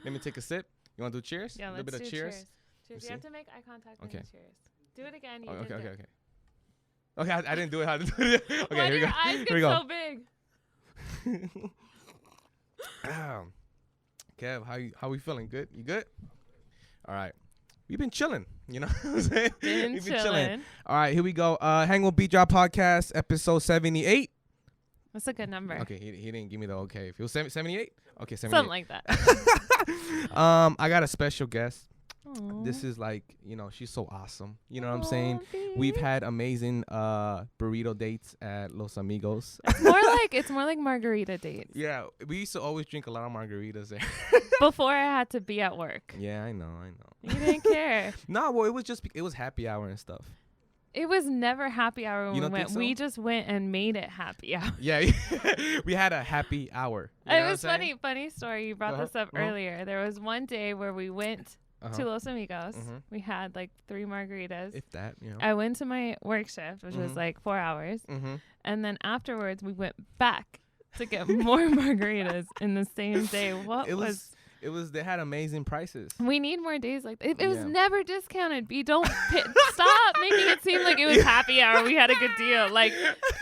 Let me take a sip. You want to do cheers? Yeah, a little bit of do cheers. Cheers. You have to make eye contact. Okay. And cheers. Do it again. You Okay. did Okay. it. Okay. I didn't do it. How to do it? Okay. Why Here do we your go. eyes Here get we go. so big? Kev, how we feeling? Good? You good? All right. We've been chilling. You know what I'm saying? Been chilling. All right, here we go. Hang with Beatdrop podcast, episode 78. That's a good number. Okay, he didn't give me the okay. If it was 78? Okay, 78. Something like that. I got a special guest. Aww. This is like, she's so awesome. You know what I'm saying? Babe. We've had amazing burrito dates at Los Amigos. It's more like margarita dates. Yeah, we used to always drink a lot of margaritas there. Before I had to be at work. Yeah, I know. You didn't care. No, well, it was happy hour and stuff. It was never happy hour when You we don't went. think so? We just went and made it happy hour. Yeah, we had a happy hour. You know It what was I'm saying? funny story. You brought this up earlier. There was one day where we went to Los Amigos. We had like 3 margaritas. If that, I went to my work shift, which was like 4 hours. And then afterwards, we went back to get more margaritas in the same day. They had amazing prices. We need more days like that. It was never discounted. B, don't stop making it seem like it was happy hour. We had a good deal. Like,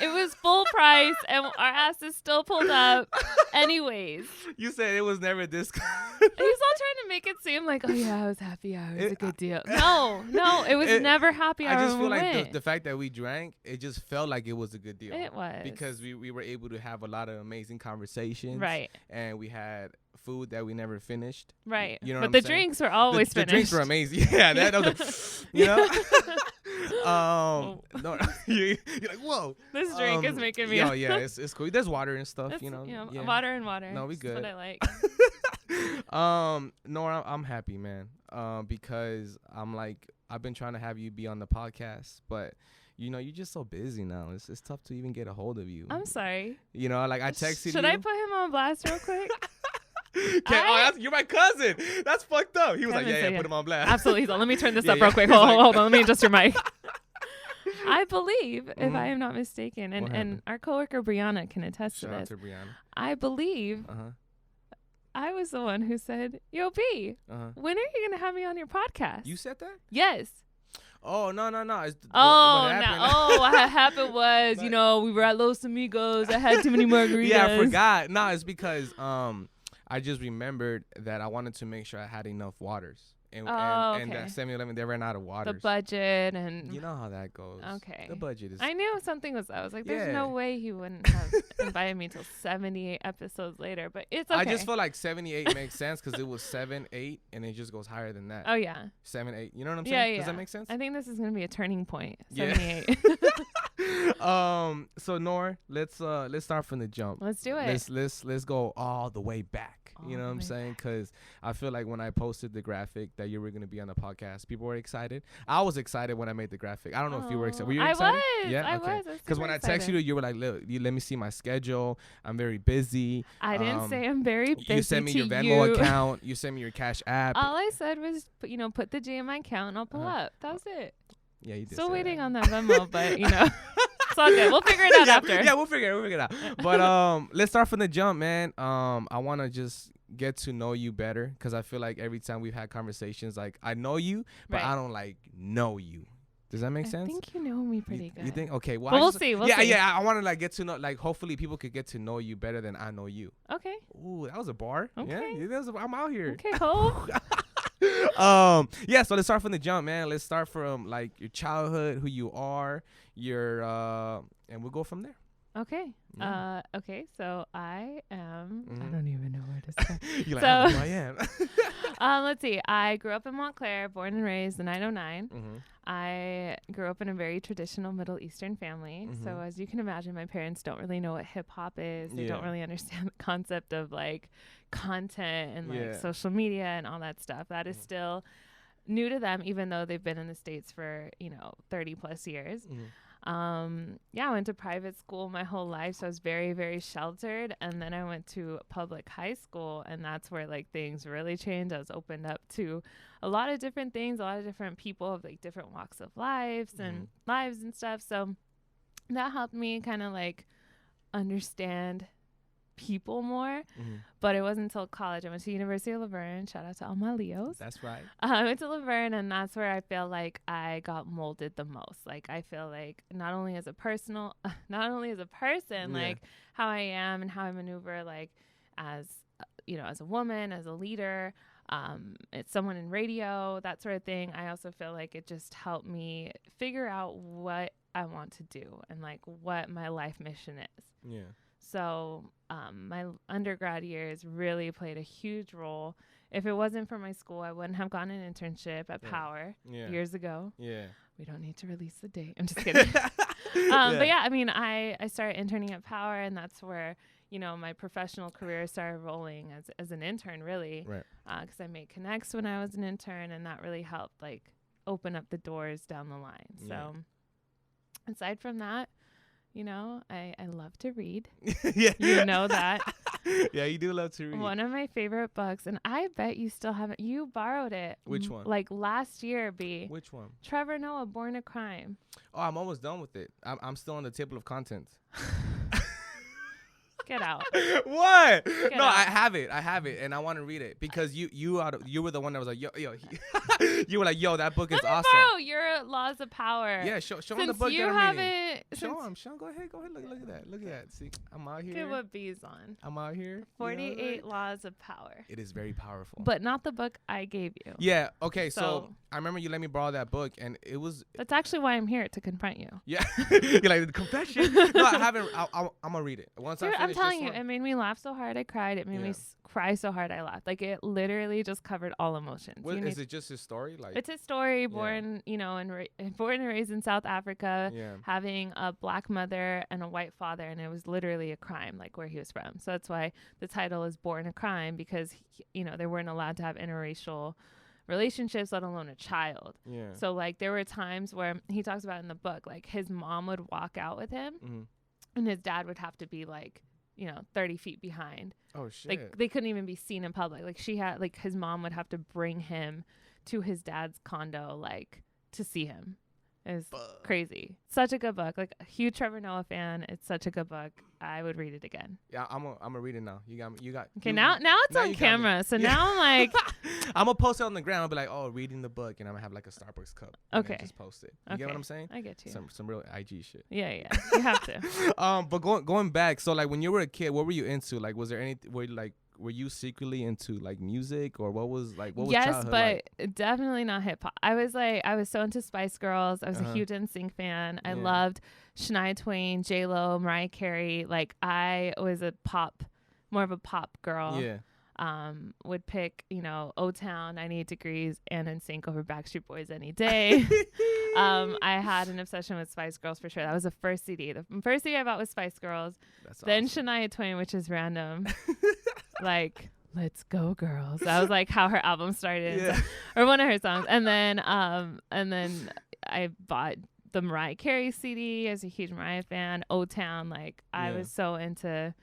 it was full price, and our asses still pulled up. Anyways. You said it was never discounted. He's all trying to make it seem like, oh, yeah, it was happy hour. It was a good deal. No, it was never happy hour. I just feel like went. the fact that we drank, it just felt like it was a good deal. It was. Because we were able to have a lot of amazing conversations. Right. And we had food that we never finished. Right. You know but what the I'm saying? drinks were always the finished. drinks were amazing. Yeah, that was no, you're like, whoa. This drink is making me. Yeah, it's cool. There's water and stuff, Yeah. Water and water. No, we good. That's what I like. Noor, I'm happy, man. Because I've been trying to have you be on the podcast, but you're just so busy now. It's tough to even get a hold of you. I'm sorry. I texted you. Should I put him on blast real quick? You're my cousin. That's fucked up. He was like, yeah, put him on blast. Absolutely. Let me turn this up real quick. Hold on. Let me adjust your mic. I believe, if I am not mistaken, and our coworker Brianna can attest to this. Shout out to Brianna. I believe I was the one who said, "Yo, B, when are you gonna have me on your podcast?" You said that? Yes. Oh no! What happened was, we were at Los Amigos. I had too many margaritas. Yeah, I forgot. No, it's because I just remembered that I wanted to make sure I had enough waters. And that 7-Eleven, they ran out of waters. The budget and... You know how that goes. Okay. The budget is... I knew something was... I was like, there's no way he wouldn't have invited me till 78 episodes later, but it's okay. I just feel like 78 makes sense because it was 7, 8, and it just goes higher than that. Oh, yeah. 7, 8. You know what I'm saying? Yeah. Does that make sense? I think this is going to be a turning point. 78. So, Noor, let's start from the jump. Let's do it. Let's go all the way back. You know what I'm saying? Because I feel like when I posted the graphic that you were going to be on the podcast, people were excited. I was excited when I made the graphic. I don't know if you were excited. Were you excited? I was. Yeah? Okay. Because when I texted you, you were like, let me see my schedule. I'm very busy. I didn't say I'm very busy. You sent me your Venmo account. You sent me your Cash App. All I said was, put the G in my account and I'll pull up. That was it. Yeah, you did. Still waiting on that Venmo, but, it's all good. We'll figure it out after. Yeah, we'll figure it out. But let's start from the jump, man. I want to just get to know you better because I feel like every time we've had conversations, like I know you, but I don't know you. Does that make sense? I think you know me pretty good. You think? Okay. Well, we'll see. We'll see. Yeah. I want to get to know. Hopefully, people could get to know you better than I know you. Okay. Ooh, that was a bar. Okay. Yeah, I'm out here. Okay, Cole. So let's start from the jump, man. Let's start from your childhood, who you are, and we'll go from there. Okay. Yeah. Okay. So I am. I don't even know where to start. You're like, I know who I am. Let's see. I grew up in Montclair, born and raised in 909. I grew up in a very traditional Middle Eastern family. So as you can imagine, my parents don't really know what hip hop is. They don't really understand the concept of content and social media and all that stuff. That is still new to them, even though they've been in the States for 30 plus years. I went to private school my whole life, so I was very, very sheltered. And then I went to public high school, and that's where things really changed. I was opened up to a lot of different things, a lot of different people of different walks of lives and stuff. So that helped me kind of understand people more. But it wasn't until college. I went to University of Laverne. Shout out to all my Leos. That's right. I went to Laverne, and that's where I feel like I got molded the most. Like, I feel like not only as a person, like how I am and how I maneuver, like as as a woman, as a leader, it's someone in radio, that sort of thing. I also feel like it just helped me figure out what I want to do and like what my life mission is. Yeah. So my undergrad years really played a huge role. If it wasn't for my school, I wouldn't have gotten an internship at Power years ago. Yeah. We don't need to release the date. I'm just kidding. But yeah, I mean, I started interning at Power, and that's where, my professional career started rolling as an intern, really. Right. Because I made connects when I was an intern, and that really helped, like, open up the doors down the line. Yeah. So aside from that, I love to read. Yeah. You know that. Yeah, you do love to read. One of my favorite books, and I bet you still haven't. You borrowed it. Which one? Like last year, B. Which one? Trevor Noah, Born a Crime. Oh, I'm almost done with it. I'm still on the table of contents. Get out. What? Get out. I have it, and I want to read it because you were the one that was like, yo, you were like, yo, that book is awesome. Borrow your Laws of Power. Yeah, show him the book that I'm reading. Show him. Go ahead. Look at that. See, I'm out here. Look at what B's on. I'm out here. 48 Laws of Power. It is very powerful. But not the book I gave you. Yeah. Okay. So I remember you let me borrow that book, and it was. That's actually why I'm here, to confront you. Yeah. You're like, the confession. No, I haven't. I'm gonna read it once I finish. I'm telling you, it made me laugh so hard I cried. It made me cry so hard I laughed. Like, it literally just covered all emotions. Is it just his story? Like, it's his story. Born, born and raised in South Africa, having a black mother and a white father, and it was literally a crime, like where he was from. So that's why the title is Born a Crime, because they weren't allowed to have interracial relationships, let alone a child. Yeah. So like there were times where he talks about in the book, like his mom would walk out with him, and his dad would have to be like 30 feet behind. Oh shit. Like they couldn't even be seen in public. Like his mom would have to bring him to his dad's condo, like, to see him. It was crazy. Such a good book. Like, a huge Trevor Noah fan. It's such a good book. I would read it again. Yeah, I'm gonna read it now. You got. Okay, now it's on camera. So now I'm like, I'm gonna post it on the ground. I'll be like, oh, reading the book, and I'm gonna have like a Starbucks cup. Okay. Just post it. You get what I'm saying? I get you. Some real IG shit. Yeah. You have to. But going back, so like when you were a kid, what were you into? Like, was there any were you secretly into like music, or what was childhood but like? Definitely not hip hop. I was so into Spice Girls. I was a huge NSYNC fan. I loved Shania Twain, J-Lo, Mariah Carey. Like, I was more of a pop girl. Yeah. Would pick, O-Town, 98 Degrees, and NSYNC over Backstreet Boys any day. I had an obsession with Spice Girls for sure. That was the first CD. The first CD I bought was Spice Girls. That's then awesome. Shania Twain, which is random. Like, let's go, girls. That was like how her album started, or one of her songs. And then I bought the Mariah Carey CD. I was a huge Mariah fan. O-Town, like I was so into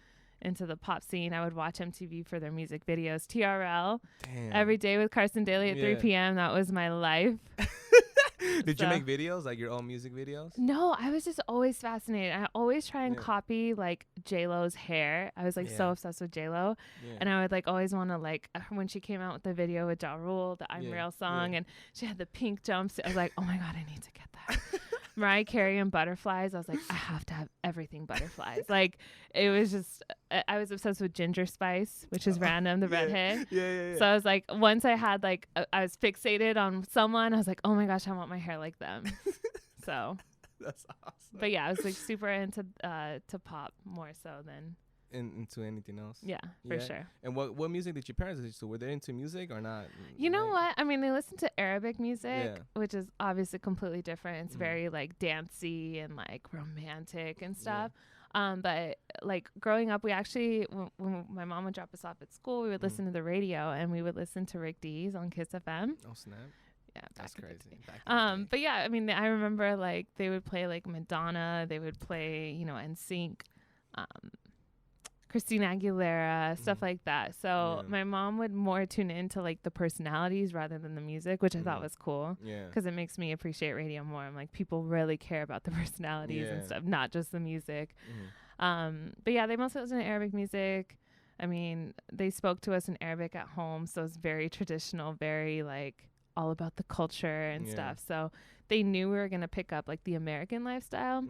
the pop scene. I would watch MTV for their music videos. TRL. Damn. Every day with Carson Daly at 3 p.m. That was my life. Did you make videos, like your own music videos? No, I was just always fascinated. I always try and copy like J-Lo's hair. I was like so obsessed with J-Lo. Yeah. And I would like always want to like, when she came out with the video with Ja Rule, the I'm Real song, and she had the pink jumpsuit. I was like, oh my God, I need to get that. Mariah Carey and Butterflies. I was like, I have to have everything butterflies. Like, it was just, I was obsessed with Ginger Spice, which is random, the redhead. Yeah. So I was like, once I had like, I was fixated on someone, I was like, oh my gosh, I want my hair like them. So. That's awesome. But yeah, I was like super into to pop more so than. Into anything else? Yeah, for sure. And what music did your parents listen to? Were they into music or not? You know what? I mean, they listen to Arabic music, which is obviously completely different. It's very like dancey and like romantic and stuff. But like growing up, we actually, when my mom would drop us off at school, we would listen to the radio, and we would listen to Rick Dees on Kiss FM. Oh snap! Yeah, that's crazy. But yeah, I mean, I remember like they would play like Madonna, they would play NSYNC. Christina Aguilera, stuff like that. So my mom would more tune into like the personalities rather than the music, which I thought was cool. Yeah. Because it makes me appreciate radio more. I'm like, people really care about the personalities and stuff, not just the music. But yeah, they mostly listen to Arabic music. I mean, they spoke to us in Arabic at home, so it's very traditional, very like all about the culture and stuff. So they knew we were going to pick up like the American lifestyle.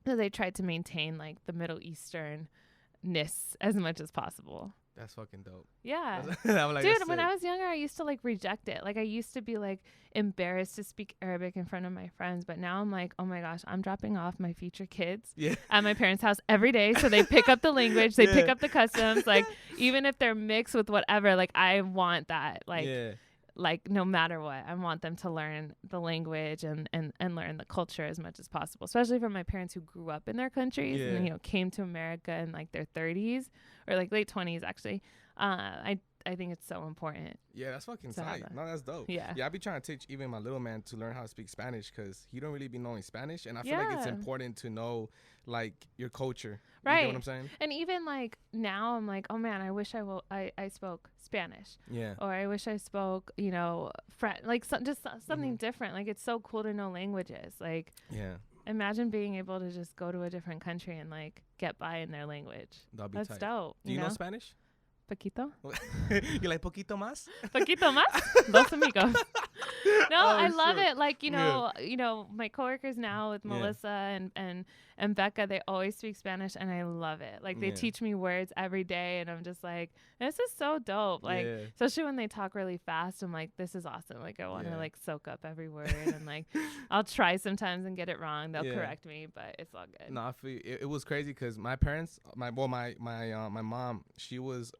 So they tried to maintain like the Middle Eastern-ness as much as possible. That's fucking dope. Yeah. Like, dude, when I was younger, I used to like reject it. Like I used to be like embarrassed to speak Arabic in front of my friends. But now I'm like, oh my gosh, I'm dropping off my future kids at my parents' house every day. So they pick up the language, they pick up the customs. Like even if they're mixed with whatever, like I want that. Like no matter what, I want them to learn the language and learn the culture as much as possible, especially from my parents who grew up in their countries and, you know, came to America in like their 30s or like late 20s, actually. I think it's so important. Yeah, that's fucking tight. No, that's dope. Yeah, I be trying to teach even my little man to learn how to speak Spanish because he don't really be knowing Spanish. And I feel like it's important to know like your culture. Right. You know what I'm saying? And even like now I'm like, oh man, I wish I spoke Spanish. Yeah. Or I wish I spoke, you know, French, like just something different. Like it's so cool to know languages. Like, imagine being able to just go to a different country and like get by in their language. That's tight. Dope. Do you know Spanish? Poquito. You like poquito más? Poquito más? Dos amigos. No, I love it. Like, you know, my coworkers now with Melissa and Becca, they always speak Spanish and I love it. Like they teach me words every day and I'm just like, this is so dope. Like, especially when they talk really fast, I'm like, this is awesome. Like I want to like soak up every word and like, I'll try sometimes and get it wrong. They'll correct me, but it's all good. No, I feel it was crazy because my parents, my mom, she was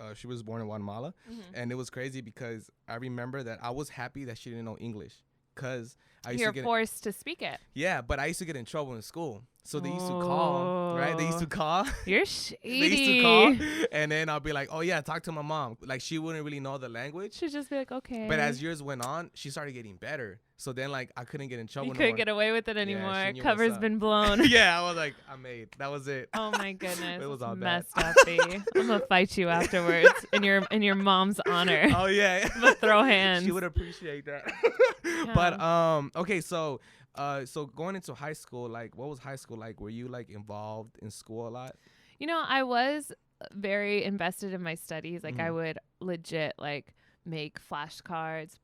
born in Guatemala and it was crazy because I remember that I was happy that she didn't know English because you're forced to speak it. Yeah, but I used to get in trouble in school. So they used to call, right? They used to call. You're shady. They used to call, and then I'll be like, oh, yeah, talk to my mom. Like, she wouldn't really know the language. She'd just be like, okay. But as years went on, she started getting better. So then, like, I couldn't get in trouble You couldn't get away with it anymore. Yeah, cover's been blown. Yeah, I was like, I'm made. That was it. Oh, my goodness. It was all messed up, B. I'm going to fight you afterwards in your mom's honor. Oh, yeah. I'm going to throw hands. She would appreciate that. But, okay, so going into high school, like, what was high school like? Were you like involved in school a lot? You know, I was very invested in my studies. Like I would legit like make flashcards.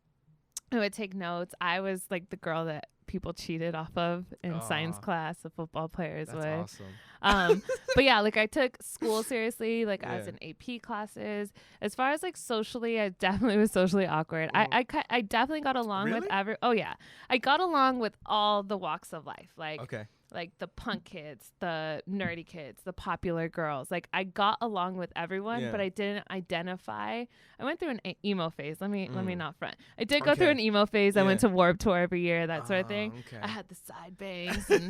I would take notes. I was like the girl that people cheated off of in science class, the football players would. That's awesome. But yeah, like I took school seriously. Like I was in AP classes. As far as like socially, I definitely was socially awkward. I definitely got along with I got along with all the walks of life. Like the punk kids, the nerdy kids, the popular girls. Like I got along with everyone, but I didn't identify. I went through an emo phase. Let me not front. I did go through an emo phase. I went to Warped Tour every year, that sort of thing. Okay. I had the side bangs and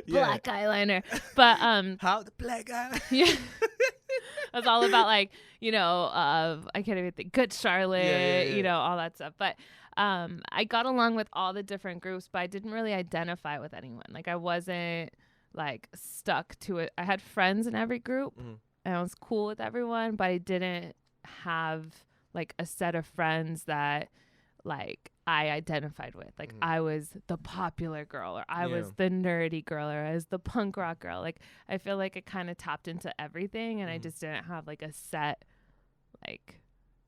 black eyeliner. But how the black eyeliner? Yeah. It was all about like, I can't even think, Good Charlotte, all that stuff. But I got along with all the different groups, but I didn't really identify with anyone. Like I wasn't like stuck to it. I had friends in every group and I was cool with everyone, but I didn't have like a set of friends that like I identified with. Like I was the popular girl or I was the nerdy girl or I was the punk rock girl. Like I feel like it kind of tapped into everything and I just didn't have like a set like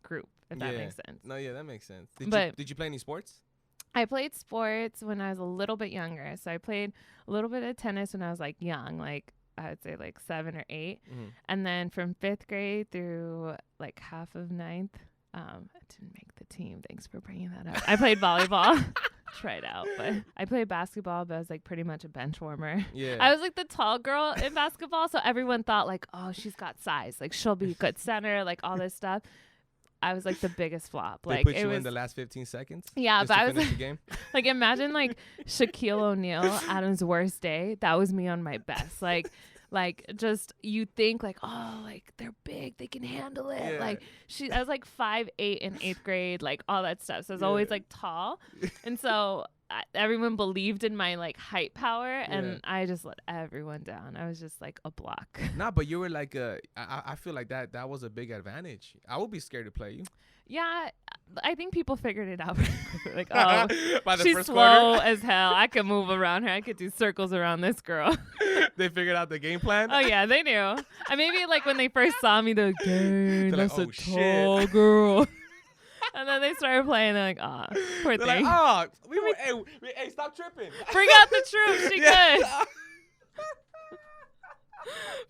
group. If that makes sense. No, yeah, that makes sense. Did you play any sports? I played sports when I was a little bit younger. So I played a little bit of tennis when I was like young, like I would say like 7 or 8. And then from 5th grade through like half of 9th, I didn't make the team. Thanks for bringing that up. I played volleyball. Tried out, but I played basketball, but I was like pretty much a bench warmer. Yeah. I was like the tall girl in basketball. So everyone thought like, oh, she's got size. Like she'll be a good center, like all this stuff. I was like the biggest flop. They put you in the last 15 seconds? Yeah, but I was like, the game? Like imagine like Shaquille O'Neal, Adam's worst day. That was me on my best. Like just you think like, oh, like they're big, they can handle it. Yeah. Like I was like 5'8" in 8th grade, like all that stuff. So I was always like tall. And so everyone believed in my like height power and I just let everyone down. I was just like a block. Nah, but you were like I feel like that was a big advantage. I would be scared to play you. Yeah, I think people figured it out pretty quickly. Like, oh, she's slow as hell. I could move around her. I could do circles around this girl. They figured out the game plan. Oh yeah, they knew. And maybe like when they first saw me, they're like, "Dang, that's like, a tall girl." And then they started playing. They're like, "Ah, poor They're thing." like, hey, stop tripping. Bring out the troops. She good.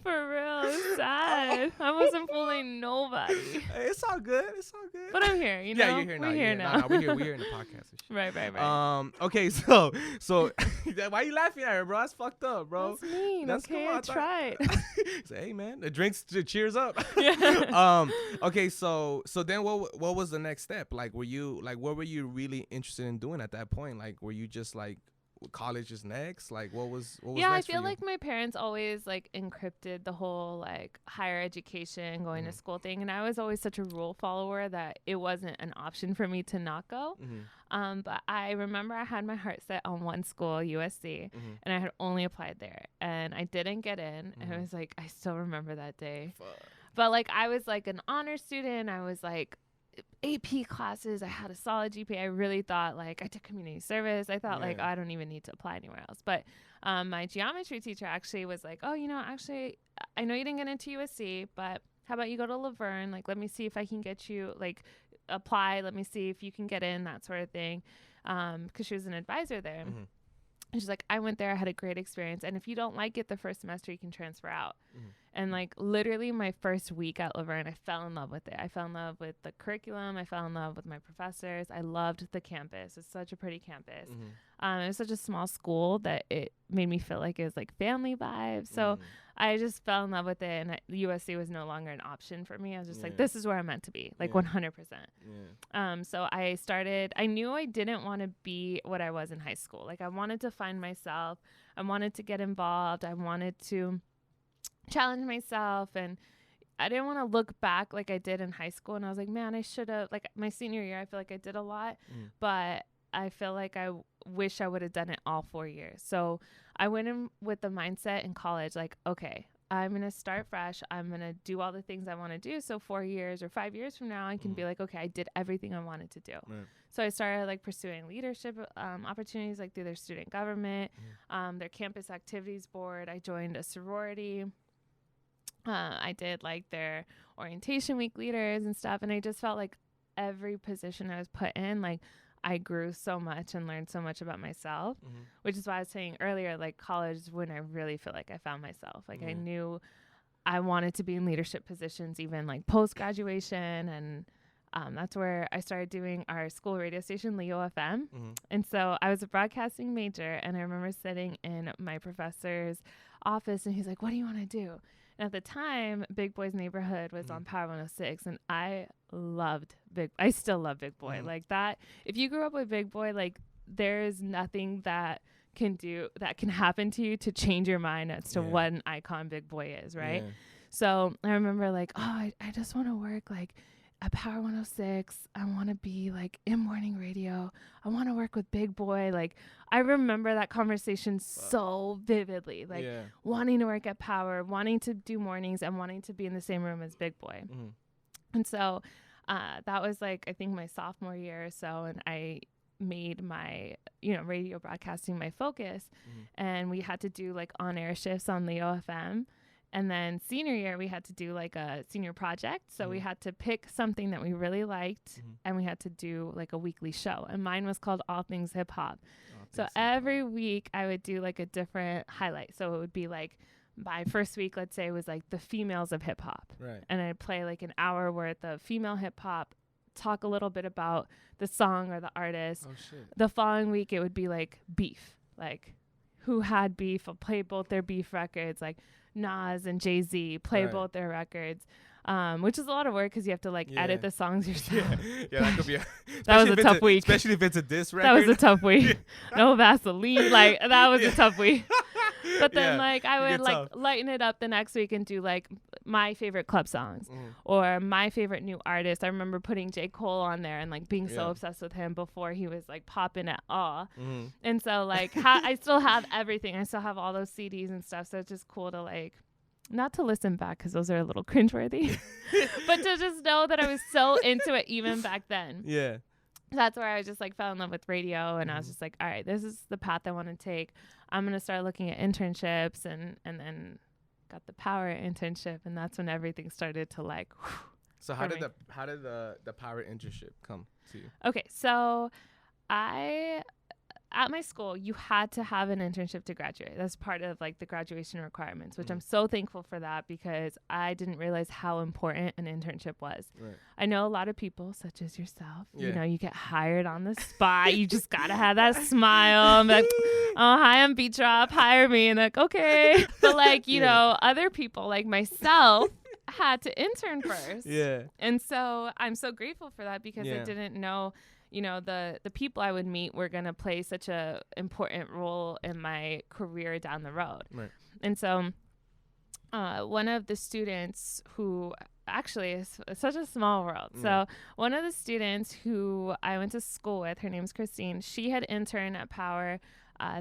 For real, it's sad. I wasn't fooling nobody. Hey, it's all good. It's all good. But I'm here, you know. Yeah, you're here now. We're here now. No, we're here in the podcast and shit. Right. Okay, so why you laughing at her, bro? That's fucked up, bro. That's mean. Okay, I tried. Say, hey, man, the drinks cheers up. Yeah. Okay, so then what was the next step? Like, what were you really interested in doing at that point? Like, were you just like, college is next? Like, what was yeah, next I feel for you? like my parents always like encrypted the whole like higher education, going to school thing, and I was always such a rule follower that it wasn't an option for me to not go. But I remember I had my heart set on one school, USC, and I had only applied there, and I didn't get in. And it was like, I still remember that day. Fuck. But like, I was like an honor student. I was like AP classes. I had a solid GPA. I really thought, like, I took community service. I thought like, I don't even need to apply anywhere else. But my geometry teacher actually was like, oh, you know, actually, I know you didn't get into USC, but how about you go to Laverne? Like, let me see if I can get you, like, apply. Let me see if you can get in, that sort of thing. Because she was an advisor there. And she's like, I went there. I had a great experience. And if you don't like it the first semester, you can transfer out. And like literally my first week at Laverne, I fell in love with it. I fell in love with the curriculum. I fell in love with my professors. I loved the campus. It's such a pretty campus. It was such a small school that it made me feel like it was like family vibes. So I just fell in love with it. And USC was no longer an option for me. I was just like, this is where I'm meant to be, like 100%. So I knew I didn't want to be what I was in high school. Like I wanted to find myself. I wanted to get involved. I wanted to challenge myself, and I didn't want to look back like I did in high school. And I was like, man, I should have, like my senior year, I feel like I did a lot, but I feel like I wish I would have done it all 4 years. So I went in with the mindset in college, like, okay, I'm going to start fresh. I'm going to do all the things I want to do. So 4 years or 5 years from now, I can be like, okay, I did everything I wanted to do. So I started like pursuing leadership opportunities, like through their student government, their campus activities board. I joined a sorority. I did like their orientation week leaders and stuff. And I just felt like every position I was put in, like I grew so much and learned so much about myself, which is why I was saying earlier, like college is when I really feel like I found myself. Like I knew I wanted to be in leadership positions, even like post-graduation. And that's where I started doing our school radio station, Leo FM. And so I was a broadcasting major, and I remember sitting in my professor's office, and he's like, what do you want to do? And at the time, Big Boy's Neighborhood was on Power 106, and I still love Big Boy. Like that, if you grew up with Big Boy, like there's nothing that can happen to you to change your mind as to what an icon Big Boy is, right? So I remember like, oh, I just want to work like at Power 106. I want to be like in morning radio. I want to work with Big Boy. Like I remember that conversation so vividly, like wanting to work at Power, wanting to do mornings, and wanting to be in the same room as Big Boy. And so that was like, I think my sophomore year or so. And I made my, radio broadcasting my focus. And we had to do like on-air shifts on Leo FM. And then senior year, we had to do like a senior project. So we had to pick something that we really liked, and we had to do like a weekly show. And mine was called All Things Hip Hop. So every week I would do like a different highlight. So it would be like my first week, let's say, was like the females of hip hop. Right. And I'd play like an hour worth of female hip hop, talk a little bit about the song or the artist. Oh, shit. The following week, it would be like beef, like who had beef. I'll play both their beef records, like Nas and Jay-Z, play both their records, which is a lot of work because you have to like edit the songs yourself. Yeah, that could be that was a tough week. Especially if it's a diss record. That was a tough week. No Vaseline. Like that was a tough week. But then like I would like lighten it up the next week and do like my favorite club songs or my favorite new artist. I remember putting J. Cole on there and like being so obsessed with him before he was like popping at all. And so like I still have everything. I still have all those CDs and stuff. So it's just cool to like, not to listen back because those are a little cringeworthy, but to just know that I was so into it even back then. Yeah. that's where I just like fell in love with radio, and I was just like, all right, this is the path I want to take. I'm going to start looking at internships, and then got the power internship, and that's when everything started to like. So how did the power internship come to you? Okay, so at my school, you had to have an internship to graduate. That's part of like the graduation requirements, which I'm so thankful for that, because I didn't realize how important an internship was. Right. I know a lot of people, such as yourself, you know, you get hired on the spot. You just got to have that smile. I'm like, oh, hi, I'm Beatdrop. Hire me. And like, okay. But like, you know, other people like myself had to intern first. Yeah. And so I'm so grateful for that, because I didn't know, you know, the people I would meet were going to play such a important role in my career down the road. Right. And so one of the students who actually is such a small world. So one of the students who I went to school with, her name's Christine, she had interned at Power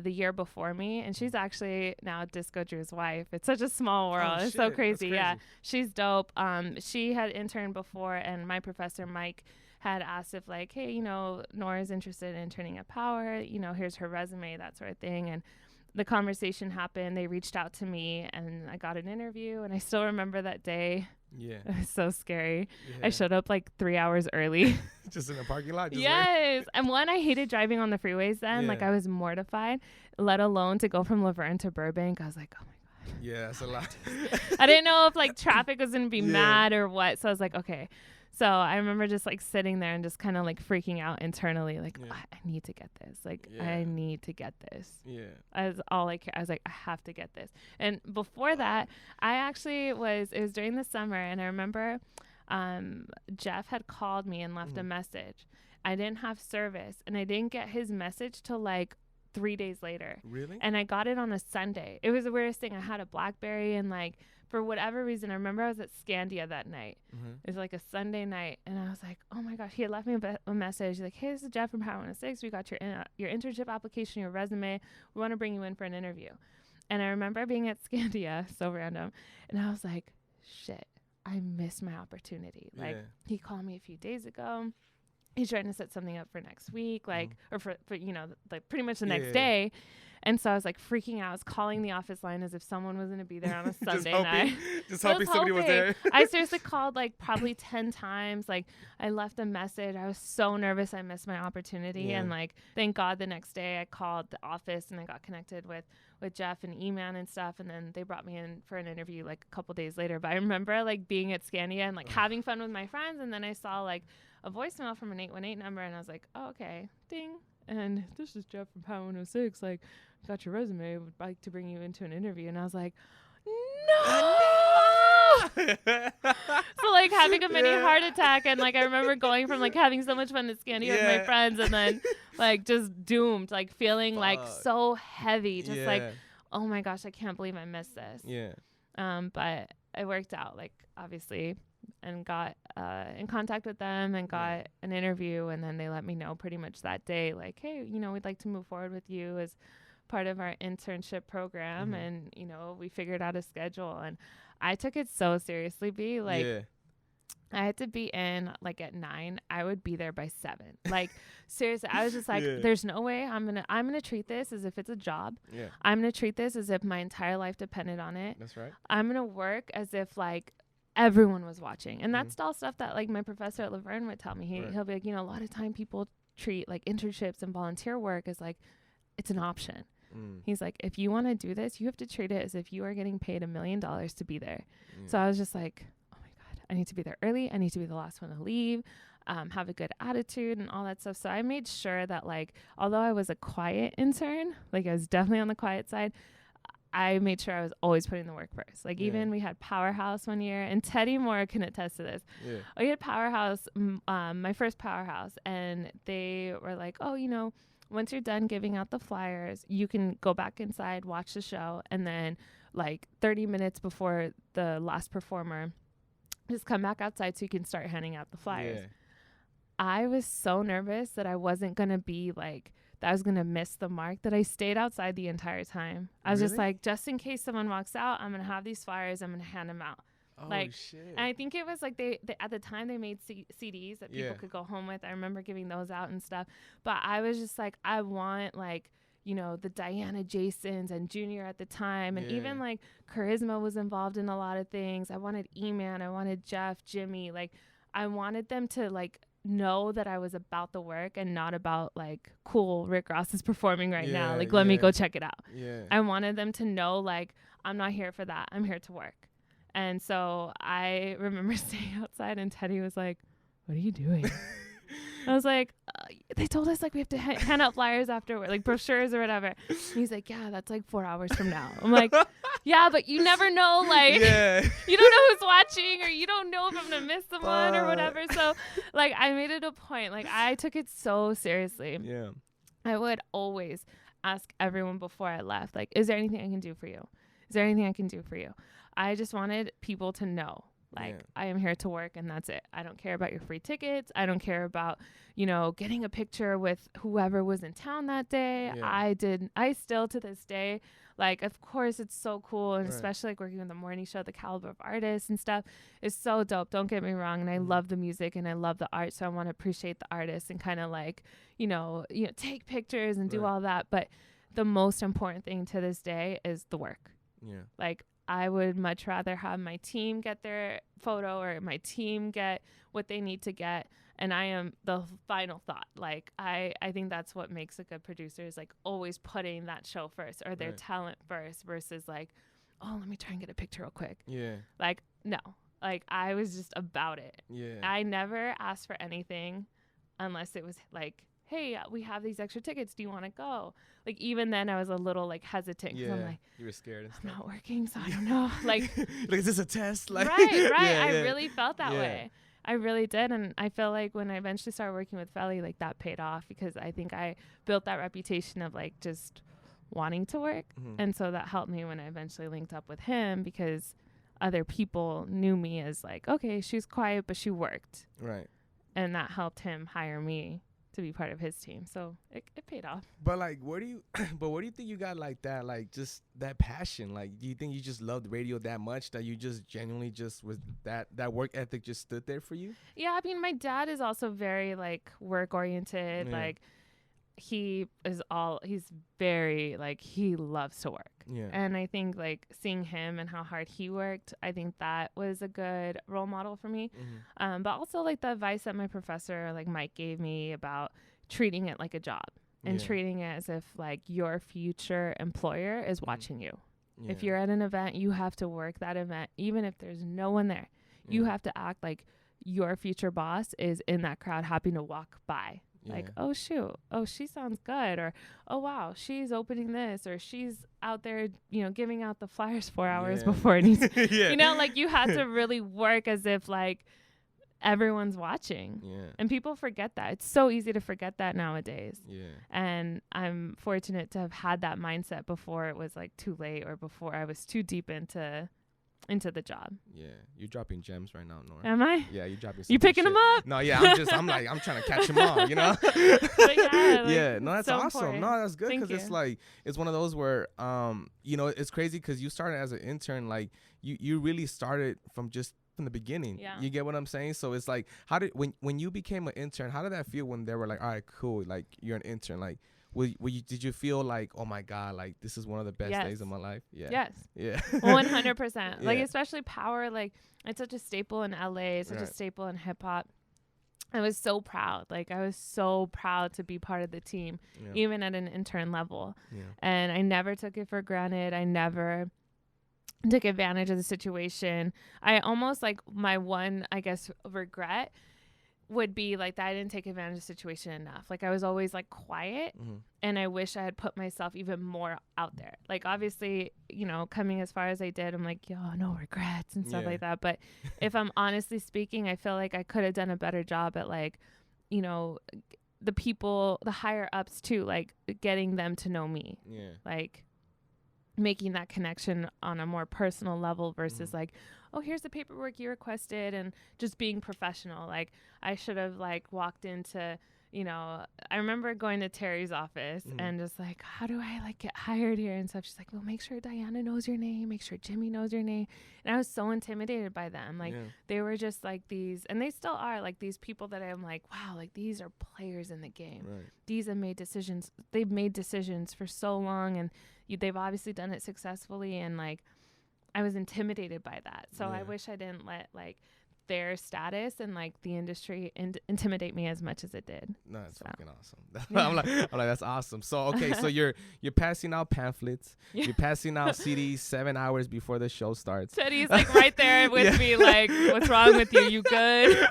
the year before me, and she's actually now Disco Drew's wife. It's such a small world. It's so crazy. Yeah, she's dope. She had interned before, and my professor Mike had asked if like, hey, you know, Noor is interested in interning at Power, you know, here's her resume, that sort of thing. And the conversation happened. They reached out to me, and I got an interview, and I still remember that day. Yeah. It was so scary. Yeah. I showed up like 3 hours early. Just in a parking lot? Yes. And one, I hated driving on the freeways then. Yeah. Like, I was mortified, let alone to go from Laverne to Burbank. I was like, oh my God. Yeah, that's a lot. I didn't know if like traffic was going to be mad or what. So I was like, okay. So I remember just like sitting there and just kind of like freaking out internally, like, I need to get this. Like, I need to get this. Yeah. As all I was like, I have to get this. And before that, it was during the summer, and I remember Jeff had called me and left a message. I didn't have service, and I didn't get his message till like 3 days later. Really? And I got it on a Sunday. It was the weirdest thing. I had a BlackBerry, and like, for whatever reason, I remember I was at Scandia that night. It was like a Sunday night, and I was like, oh my gosh, he had left me a message. He's like, hey, this is Jeff from Power 106. We got your internship application, your resume. We want to bring you in for an interview. And I remember being at Scandia, so random, and I was like, shit, I missed my opportunity. Like, he called me a few days ago. He's trying to set something up for next week, like, or for you know, like pretty much the next day. And so I was like freaking out. I was calling the office line as if someone was going to be there on a Sunday night. Just hoping somebody was there. I seriously called like probably 10 times. Like, I left a message. I was so nervous I missed my opportunity. And like, thank God the next day I called the office and I got connected with Jeff and E-Man and stuff. And then they brought me in for an interview like a couple days later. But I remember like being at Scandia and like having fun with my friends. And then I saw like a voicemail from an 818 number, and I was like, oh, okay, ding. And this is Jeff from Power 106. Like, got your resume. Would like to bring you into an interview. And I was like, no. So like having a mini heart attack, and like I remember going from like having so much fun at Scandia with my friends, and then like just doomed, like feeling like so heavy, just like, oh my gosh, I can't believe I missed this. Yeah. But it worked out, like, obviously, and got in contact with them and got an interview, and then they let me know pretty much that day, like, hey, you know, we'd like to move forward with you as part of our internship program. And, you know, we figured out a schedule, and I took it so seriously, B. Like, I had to be in like at 9. I would be there by 7. Like, seriously, I was just like, there's no way I'm gonna treat this as if it's a job. Yeah. I'm gonna treat this as if my entire life depended on it. That's right. I'm gonna work as if like everyone was watching. And that's all stuff that like my professor at Laverne would tell me. He'll be like, you know, a lot of time people treat like internships and volunteer work as like it's an option. He's like, if you want to do this, you have to treat it as if you are getting paid $1 million to be there. So I was just like, oh my God, I need to be there early. I need to be the last one to leave, have a good attitude and all that stuff. So I made sure that like, although I was a quiet intern, like I was definitely on the quiet side, I made sure I was always putting the work first. Like even we had Powerhouse one year, and Teddy Moore can attest to this. We had Powerhouse, my first Powerhouse, and they were like, oh, you know, once you're done giving out the flyers, you can go back inside, watch the show, and then like 30 minutes before the last performer, just come back outside so you can start handing out the flyers. I was so nervous that I wasn't going to be like, that I was going to miss the mark, that I stayed outside the entire time. I was just like, just in case someone walks out, I'm going to have these flyers. I'm going to hand them out. Oh, like, shit. and I think it was like they at the time they made CDs that people could go home with. I remember giving those out and stuff. But I was just like, I want like, you know, the Diana Jasons and Junior at the time. And even like Charisma was involved in a lot of things. I wanted E-Man. I wanted Jeff, Jimmy. Like, I wanted them to like know that I was about the work and not about like, cool, Rick Ross is performing right now. Like, let me go check it out. I wanted them to know like, I'm not here for that. I'm here to work. And so I remember staying outside and Teddy was like, what are you doing? I was like, they told us like we have to hand out flyers afterward, like brochures or whatever. And he's like, yeah, that's like 4 hours from now. I'm like, yeah, but you never know. Like, you don't know who's watching, or you don't know if I'm going to miss someone or whatever. So like I made it a point. Like I took it so seriously. Yeah. I would always ask everyone before I left, like, is there anything I can do for you? Is there anything I can do for you? I just wanted people to know, like, I am here to work and that's it. I don't care about your free tickets. I don't care about, you know, getting a picture with whoever was in town that day. I still to this day, like, of course it's so cool. And especially like working with the morning show, the caliber of artists and stuff is so dope. Don't get me wrong. And I love the music and I love the art. So I want to appreciate the artists and kind of like, you know, take pictures and do all that. But the most important thing to this day is the work. Yeah. Like, I would much rather have my team get their photo or my team get what they need to get. And I am the final thought. Like, I think that's what makes a good producer, is like always putting that show first or their talent first versus like, oh, let me try and get a picture real quick. Yeah. Like, no, like I was just about it. Yeah. I never asked for anything unless it was like, hey, we have these extra tickets. Do you want to go? Like, even then I was a little like hesitant. Yeah. I'm like, you were scared and stuff. I'm not working, so I don't know. Like, is this a test? Like, right. I really felt that way. I really did. And I feel like when I eventually started working with Felly, like that paid off, because I think I built that reputation of like just wanting to work. And so that helped me when I eventually linked up with him, because other people knew me as like, okay, she's quiet, but she worked. Right. And that helped him hire me to be part of his team. So it paid off. But like, where do you think you got like that, like just that passion? Like, do you think you just loved radio that much that you just genuinely just was that work ethic just stood there for you? Yeah. I mean, my dad is also very like work oriented. Like he's very like, he loves to work. Yeah. And I think like seeing him and how hard he worked, I think that was a good role model for me. But also like the advice that my professor, like Mike, gave me about treating it like a job and treating it as if like your future employer is watching you. Yeah. If you're at an event, you have to work that event, even if there's no one there. You have to act like your future boss is in that crowd, happy to walk by. Like, oh, shoot. Oh, she sounds good. Or, oh, wow, she's opening this. Or she's out there, giving out the flyers 4 hours before it needs. Like you have to really work as if like everyone's watching. Yeah. And people forget that. It's so easy to forget that nowadays. Yeah. And I'm fortunate to have had that mindset before it was like too late, or before I was too deep into the job. Yeah, you're dropping gems right now, Noor. Am I? Yeah, you're dropping. You picking them up? No, yeah, I'm trying to catch them all, But yeah, no, that's so awesome. Important. No, that's good, because it's like, it's one of those where, it's crazy because you started as an intern, like you really started from the beginning. Yeah. You get what I'm saying? So it's like, when you became an intern, how did that feel when they were like, all right, cool, like you're an intern, like? Did you feel like, oh my God, like this is one of the best days of my life? Yeah. Yes. Yeah. 100%. Like, especially Power, like it's such a staple in LA, such a staple in hip hop. I was so proud. Like, I was so proud to be part of the team, even at an intern level. Yeah. And I never took it for granted. I never took advantage of the situation. I almost, like, my one, I guess, regret would be like that I didn't take advantage of the situation enough. Like, I was always like quiet, and I wish I had put myself even more out there. Like, obviously, coming as far as I did, I'm like, no regrets and stuff like that. But if I'm honestly speaking, I feel like I could have done a better job at like, the people, the higher ups too, like getting them to know me. Yeah. Like making that connection on a more personal level versus like, oh, here's the paperwork you requested, and just being professional. Like, I should have like walked into, you know, I remember going to Terry's office and just like, how do I like get hired here and stuff? She's like, well, make sure Diana knows your name, make sure Jimmy knows your name. And I was so intimidated by them. Like they were just like these, and they still are like these people that I'm like, wow, like these are players in the game. Right. These have made decisions. They've made decisions for so long, and they've obviously done it successfully. And like, I was intimidated by that. So I wish I didn't let like their status and like the industry intimidate me as much as it did. No, that's fucking awesome. I'm like, that's awesome. So okay, so you're passing out pamphlets, you're passing out CDs 7 hours before the show starts. Teddy's like right there with me, like, what's wrong with you? You good?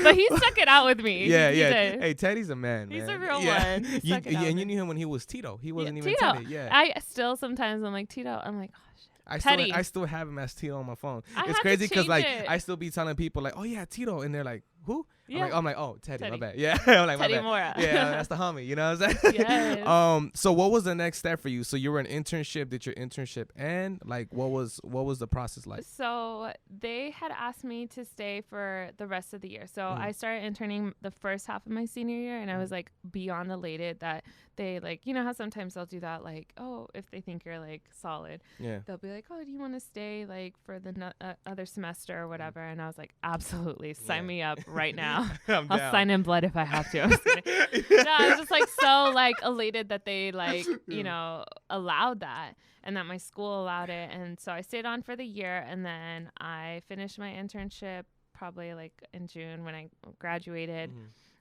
But he stuck it out with me. Yeah, he did. Hey, Teddy's a man. He's man. a real one. And you knew him when he was Tito. He wasn't even Tito. Teddy. Yeah. I still sometimes I'm like Tito. I'm like, oh shit. I still have him as Tito on my phone. It's crazy because like I still be telling people like, oh yeah, Tito, and they're like, who? Yeah. I'm like, oh, Teddy. My bad. Yeah. I'm like, Teddy my bad. Mora. Yeah, that's the homie. You know what I'm saying? Yes. So what was the next step for you? So you were an internship. Did your internship end? Like, what was the process like? So they had asked me to stay for the rest of the year. So I started interning the first half of my senior year, and I was like beyond elated that they like, you know how sometimes they'll do that, like, oh, if they think you're like solid, they'll be like, oh, do you want to stay like for the other semester or whatever? And I was like, absolutely, sign me up right now. I'll sign in blood if I have to. I was just like so like elated that they like, you know, allowed that and that my school allowed it. And so I stayed on for the year, and then I finished my internship probably like in June when I graduated.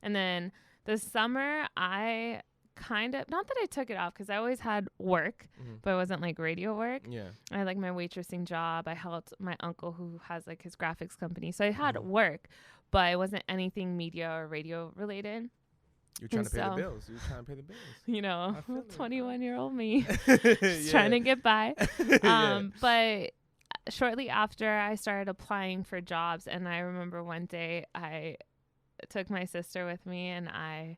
And then the summer I kind of, not that I took it off because I always had work, but it wasn't like radio work. I had like my waitressing job. I helped my uncle who has like his graphics company. So I had work, but it wasn't anything media or radio related. You're trying to pay the bills. You're trying to pay the bills. You know, 21-year-old me just trying to get by. But shortly after I started applying for jobs, and I remember one day I took my sister with me and I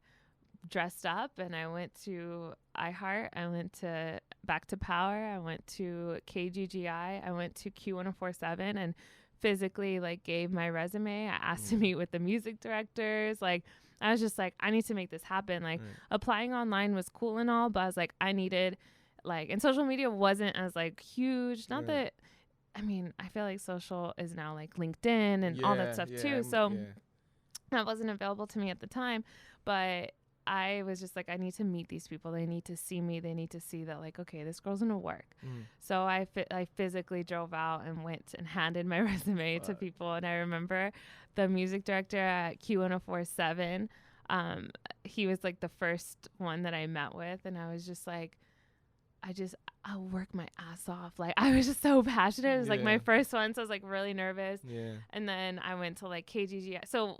dressed up and I went to iHeart. I went to Back to Power. I went to KGGI. I went to Q1047 and physically like gave my resume. I asked to meet with the music directors. Like I was just like, I need to make this happen. Like applying online was cool and all, but I was like, I needed like, and social media wasn't as like huge. Not that, I mean, I feel like social is now like LinkedIn and all that stuff too. So that wasn't available to me at the time, but I was just like, I need to meet these people. They need to see me. They need to see that, like, okay, this girl's going to work. So I physically drove out and went and handed my resume to people. And I remember the music director at Q1047, he was like the first one that I met with. And I was just like, I'll work my ass off. Like, I was just so passionate. It was like my first one. So I was like really nervous. And then I went to like KGG. So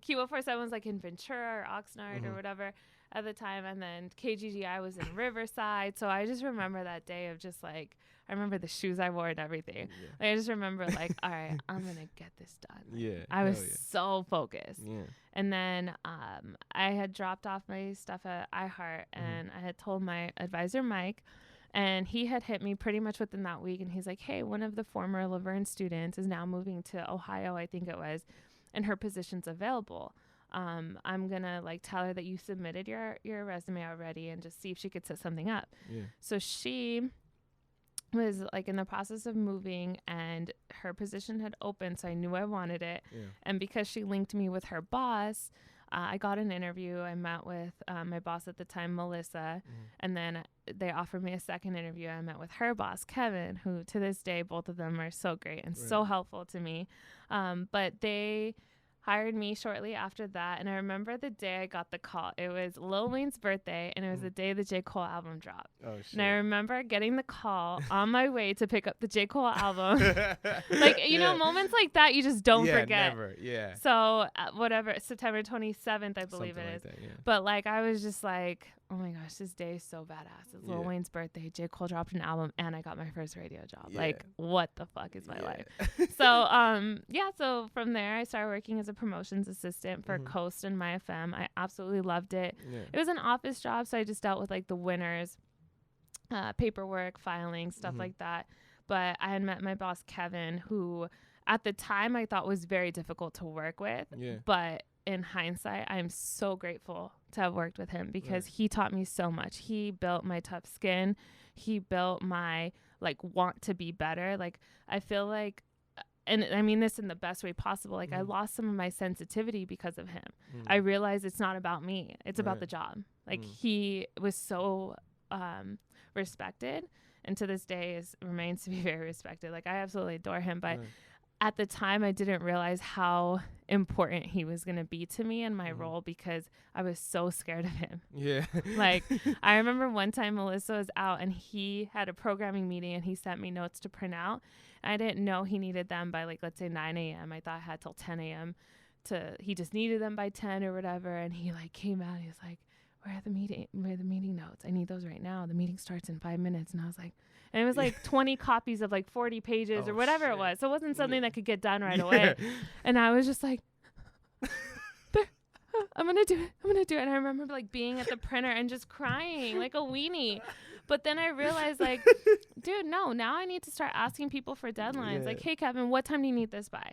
Q1047 was like in Ventura or Oxnard or whatever at the time, and then KGGI was in Riverside. So I just remember that day of just like, I remember the shoes I wore and everything. Like, I just remember like, all right, I'm gonna get this done. I was so focused. And then I had dropped off my stuff at iHeart, and I had told my advisor Mike, and he had hit me pretty much within that week, and he's like, hey, one of the former Laverne students is now moving to Ohio, I think it was, and her position's available. I'm gonna like tell her that you submitted your resume already and just see if she could set something up. So she was like in the process of moving, and her position had opened, so I knew I wanted it. And because she linked me with her boss, I got an interview. I met with my boss at the time, Melissa, and then they offered me a second interview. I met with her boss, Kevin, who to this day, both of them are so great and so helpful to me. But they hired me shortly after that. And I remember the day I got the call. It was Lil Wayne's birthday, and it was the day the J. Cole album dropped. Oh, shit. And I remember getting the call on my way to pick up the J. Cole album. Like, you know, moments like that you just don't forget. Never. So whatever, September 27th, I believe it is. Like that, But like, I was just like, oh my gosh, this day is so badass. It's Lil Wayne's birthday. J. Cole dropped an album, and I got my first radio job. Like, what the fuck is my life? So, so from there, I started working as a promotions assistant for Coast and My FM. I absolutely loved it. It was an office job, so I just dealt with like the winners, paperwork, filing, stuff like that. But I had met my boss, Kevin, who at the time I thought was very difficult to work with. But in hindsight, I'm so grateful to have worked with him because he taught me so much. He built my tough skin. He built my like want to be better. Like I feel like, and I mean this in the best way possible. Like I lost some of my sensitivity because of him. I realized it's not about me. It's about the job. Like he was so respected, and to this day remains to be very respected. Like I absolutely adore him, but at the time I didn't realize how important he was going to be to me in my role because I was so scared of him. Yeah. Like I remember one time Melissa was out and he had a programming meeting and he sent me notes to print out. I didn't know he needed them by like, let's say 9 a.m. I thought I had till 10 a.m. He just needed them by 10 or whatever. And he like came out and he was like, where are the meeting notes? I need those right now. The meeting starts in 5 minutes. And I was like, and it was like 20 copies of like 40 pages or whatever it was. So it wasn't something that could get done right away. And I was just like, I'm going to do it. I'm going to do it. And I remember like being at the printer and just crying like a weenie. But then I realized like, dude, no, now I need to start asking people for deadlines. Like, hey, Kevin, what time do you need this by?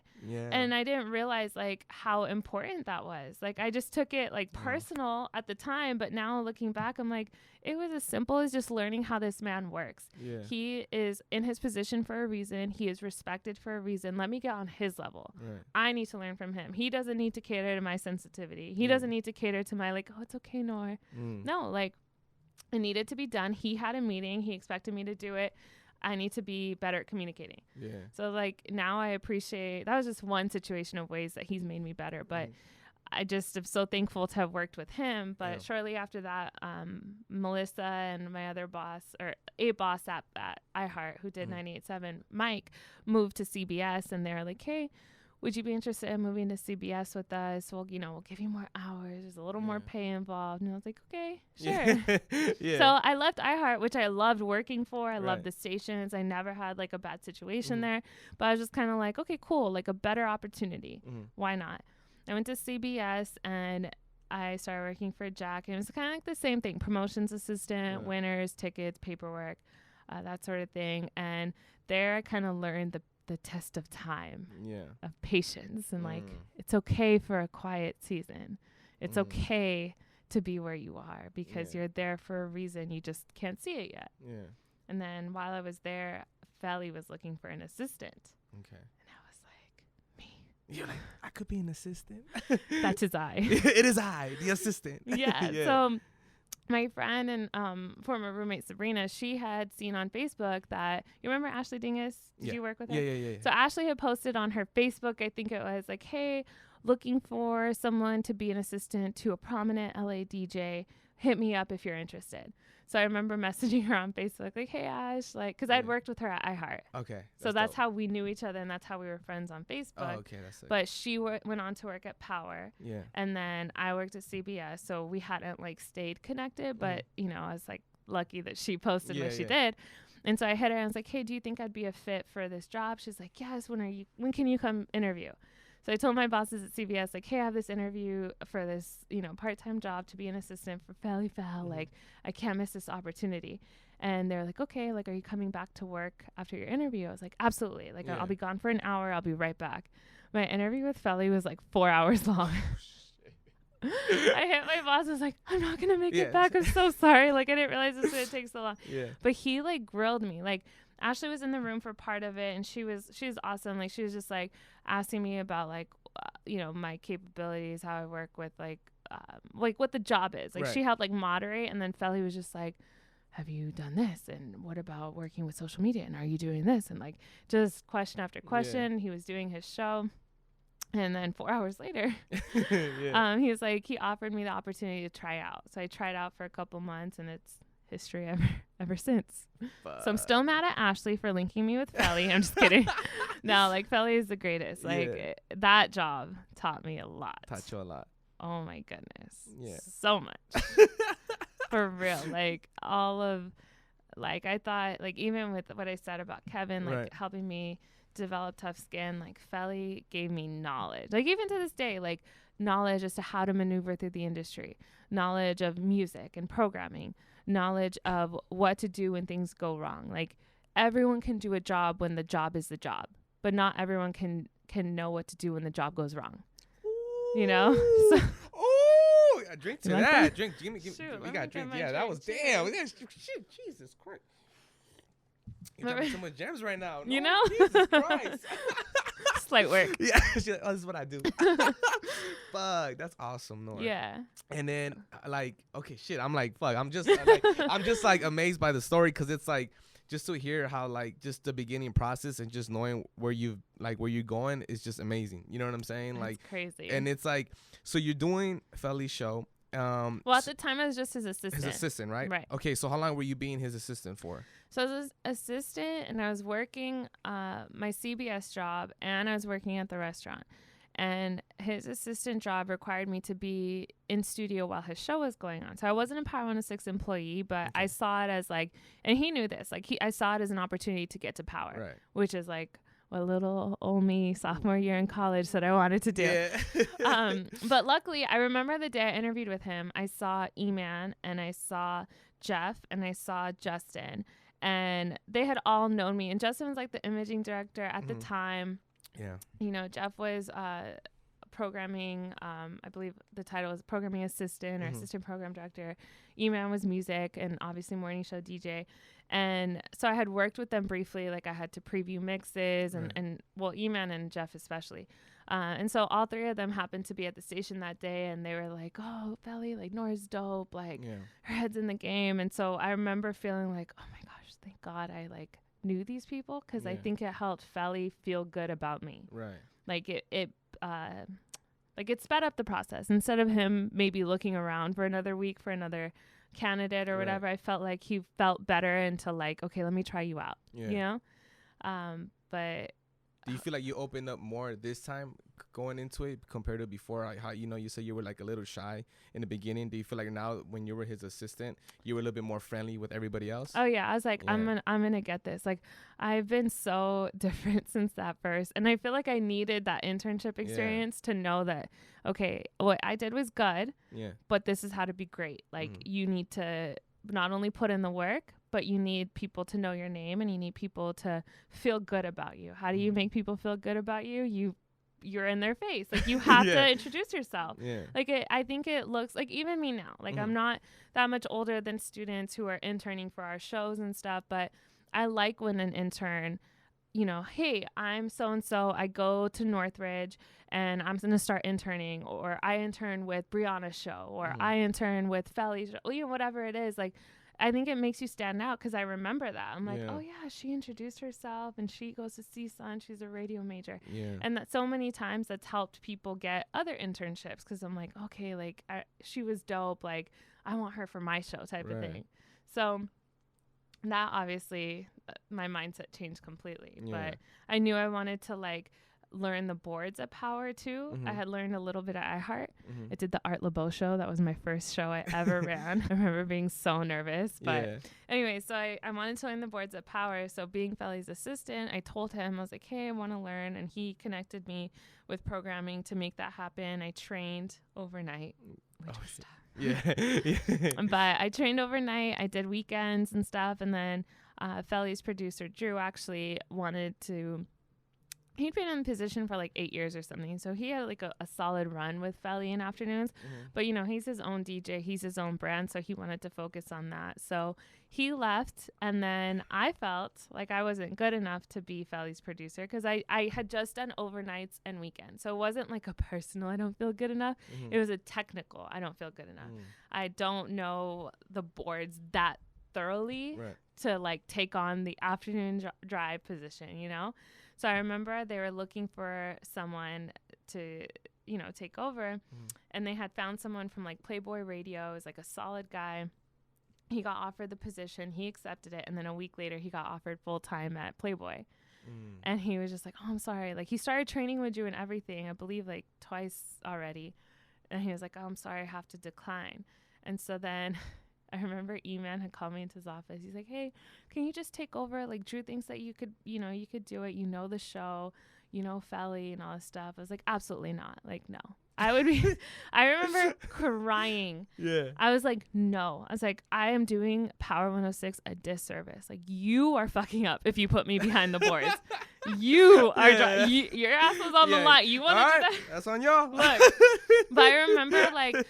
And I didn't realize like how important that was. Like, I just took it like personal at the time. But now looking back, I'm like, it was as simple as just learning how this man works. He is in his position for a reason. He is respected for a reason. Let me get on his level. I need to learn from him. He doesn't need to cater to my sensitivity. He doesn't need to cater to my like, oh, it's okay, Noor. No, like, it needed to be done. He had a meeting. He expected me to do it. I need to be better at communicating. So like now I appreciate, that was just one situation of ways that he's made me better. But I just am so thankful to have worked with him. But shortly after that, Melissa and my other boss, or a boss at iHeart who did 98.7, Mike, moved to CBS. And they're like, hey, would you be interested in moving to CBS with us? We'll give you more hours. There's a little more pay involved. And I was like, okay, sure. So I left iHeart, which I loved working for. I loved the stations. I never had like a bad situation there. But I was just kind of like, okay, cool. Like a better opportunity. Why not? I went to CBS and I started working for Jack. And it was kind of like the same thing. Promotions assistant, winners, tickets, paperwork, that sort of thing. And there I kind of learned the test of time, of patience, and like it's okay for a quiet season. It's okay to be where you are because you're there for a reason. You just can't see it yet. And then while I was there, Felly was looking for an assistant. And I was like, me. You're like, I could be an assistant. That's his eye. It is I, the assistant. So my friend and former roommate Sabrina, she had seen on Facebook that, you remember Ashley Dingus? Did you work with her? Yeah. So Ashley had posted on her Facebook, I think it was like, hey, looking for someone to be an assistant to a prominent LA DJ. Hit me up if you're interested. So I remember messaging her on Facebook, like, hey, Ash, like, because I'd worked with her at iHeart. Okay. So that's how we knew each other, and that's how we were friends on Facebook. Oh, okay. That's sick. But she went on to work at Power. And then I worked at CBS, so we hadn't, like, stayed connected. But, I was, like, lucky that she posted what she did. And so I hit her, and I was like, hey, do you think I'd be a fit for this job? She's like, yes, when can you come interview? So I told my bosses at CBS, like, hey, I have this interview for this, part-time job to be an assistant for Felly Fel. Like, I can't miss this opportunity. And they're like, okay, like, are you coming back to work after your interview? I was like, absolutely. Like, I'll be gone for an hour. I'll be right back. My interview with Felly was like 4 hours long. I hit my boss. I was like, I'm not going to make it back. I'm so sorry. Like, I didn't realize this was going to take so long. But he, like, grilled me. Like, Ashley was in the room for part of it, and she was awesome. Like, she was just like asking me about like, my capabilities, how I work with like what the job is. Like, she helped like moderate, and then Felly was just like, have you done this? And what about working with social media? And are you doing this? And like, just question after question. He was doing his show. And then 4 hours later, he was like, he offered me the opportunity to try out. So I tried out for a couple months, and it's history ever since. So I'm still mad at Ashley for linking me with Felly. I'm just kidding. No, like, Felly is the greatest. Like, that job taught me a lot. Taught you a lot. Oh my goodness. Yeah. So much. For real. Like, all of, like, I thought, like, even with what I said about Kevin, like, helping me develop tough skin, like, Felly gave me knowledge. Like, even to this day, like, knowledge as to how to maneuver through the industry, knowledge of music and programming, knowledge of what to do when things go wrong. Like, everyone can do a job when the job is the job, but not everyone can know what to do when the job goes wrong. you know. So, drink to that. Drink. Give me. We got drink. Yeah, that was damn. Shit, Jesus Christ. You're dropping so much gems right now. You know? Jesus Christ. Slight work. Yeah. This is what I do. Fuck. That's awesome, Noor. Yeah. And then okay, shit. I'm like, fuck. I'm just like amazed by the story because it's like just to hear how like just the beginning process and just knowing where you're going is just amazing. You know what I'm saying? That's like crazy. And it's like, so you're doing Feli's show. Well, at the time I was just his assistant. His assistant, right? Right. Okay, so how long were you being his assistant for? So I was his assistant, and I was working my CBS job, and I was working at the restaurant. And his assistant job required me to be in studio while his show was going on. So I wasn't a Power 106 employee, but I saw it as like, and he knew this, like I saw it as an opportunity to get to Power, right. Which is like what little old me sophomore year in college said I wanted to do. Yeah. But luckily, I remember the day I interviewed with him, I saw E-Man and I saw Jeff and I saw Justin, and they had all known me. And Justin was like the imaging director at the time. Yeah. You know, Jeff was programming, I believe the title was programming assistant or assistant program director. E-Man was music and obviously morning show DJ. And so I had worked with them briefly. Like I had to preview mixes and well, E-Man and Jeff especially. And so all three of them happened to be at the station that day, and they were like, oh, Feli, like Noor's dope. Like her head's in the game. And so I remember feeling like, oh my gosh, thank God I like knew these people, because I think it helped Feli feel good about me. Right. Like it sped up the process. Instead of him maybe looking around for another week for another candidate or whatever, I felt like he felt better into like, okay, let me try you out. You know? But do you feel like you opened up more this time going into it compared to before? Like how, you know, you said you were like a little shy in the beginning. Do you feel like now when you were his assistant, you were a little bit more friendly with everybody else? Oh yeah. I was like, I'm gonna get this. Like I've been so different since that first. And I feel like I needed that internship experience to know that, okay, what I did was good, but this is how to be great. Like you need to not only put in the work, but you need people to know your name and you need people to feel good about you. How do you make people feel good about you? You're in their face. Like you have to introduce yourself. Like I think it looks like, even me now, like I'm not that much older than students who are interning for our shows and stuff, but I like when an intern, you know, hey, I'm so-and-so, I go to Northridge and I'm going to start interning, or I intern with Brianna's show, or I intern with Feli's show, you know, whatever it is. Like, I think it makes you stand out because I remember that. I'm like, oh yeah, she introduced herself and she goes to CSUN. She's a radio major. And that so many times that's helped people get other internships, because I'm like, okay, like she was dope. Like I want her for my show type of thing. So that obviously my mindset changed completely, but I knew I wanted to like learn the boards at Power too. I had learned a little bit at iHeart. I did the Art LeBeau show. That was my first show I ever ran. I remember being so nervous, but anyway, so I wanted to learn the boards at Power. So being Feli's assistant, I told him, I was like, hey, I want to learn. And he connected me with programming to make that happen. I trained overnight, which was tough. But I trained overnight. I did weekends and stuff. And then Feli's producer, Drew, actually wanted to, he'd been in the position for like 8 years or something. So he had like a solid run with Feli in afternoons. But, you know, he's his own DJ. He's his own brand. So he wanted to focus on that. So he left. And then I felt like I wasn't good enough to be Feli's producer, because I had just done overnights and weekends. So it wasn't like a personal, I don't feel good enough. It was a technical, I don't feel good enough. I don't know the boards that thoroughly to like take on the afternoon drive position, you know? So I remember they were looking for someone to, you know, take over, and they had found someone from like Playboy Radio. It was like a solid guy. He got offered the position. He accepted it. And then a week later, he got offered full time at Playboy. And he was just like, oh, I'm sorry. Like he started training with you and everything, I believe like twice already. And he was like, oh, I'm sorry, I have to decline. And so then I remember E-Man had called me into his office. He's like, hey, can you just take over? Like Drew thinks that you could, you know, you could do it. You know the show, you know Feli and all this stuff. I was like, absolutely not. Like, no. I remember crying. I was like, no. I was like, I am doing Power 106 a disservice. Like, you are fucking up if you put me behind the boards. You are your ass was on the line. You want to do that? That's on y'all. Look, but I remember like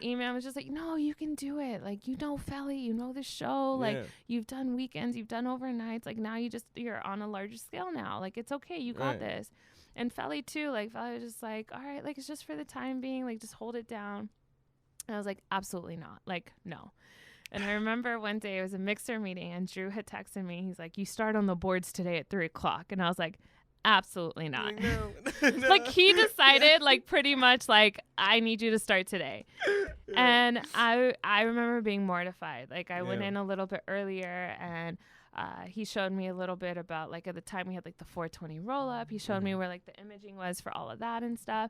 Eman was just like, no, you can do it. Like, you know, Felly, you know the show. Like, you've done weekends, you've done overnights. Like, now you're on a larger scale now. Like, it's okay. You got this. And Felly too. Like, Felly was just like, all right, like, it's just for the time being. Like, just hold it down. And I was like, absolutely not. Like, no. And I remember one day it was a mixer meeting and Drew had texted me. He's like, you start on the boards today at 3:00. And I was like, absolutely not. No. Like, he decided, like, pretty much like, I need you to start today. And I remember being mortified. Like, I went in a little bit earlier and he showed me a little bit about, like, at the time we had like the 420 roll up. He showed me where like the imaging was for all of that and stuff.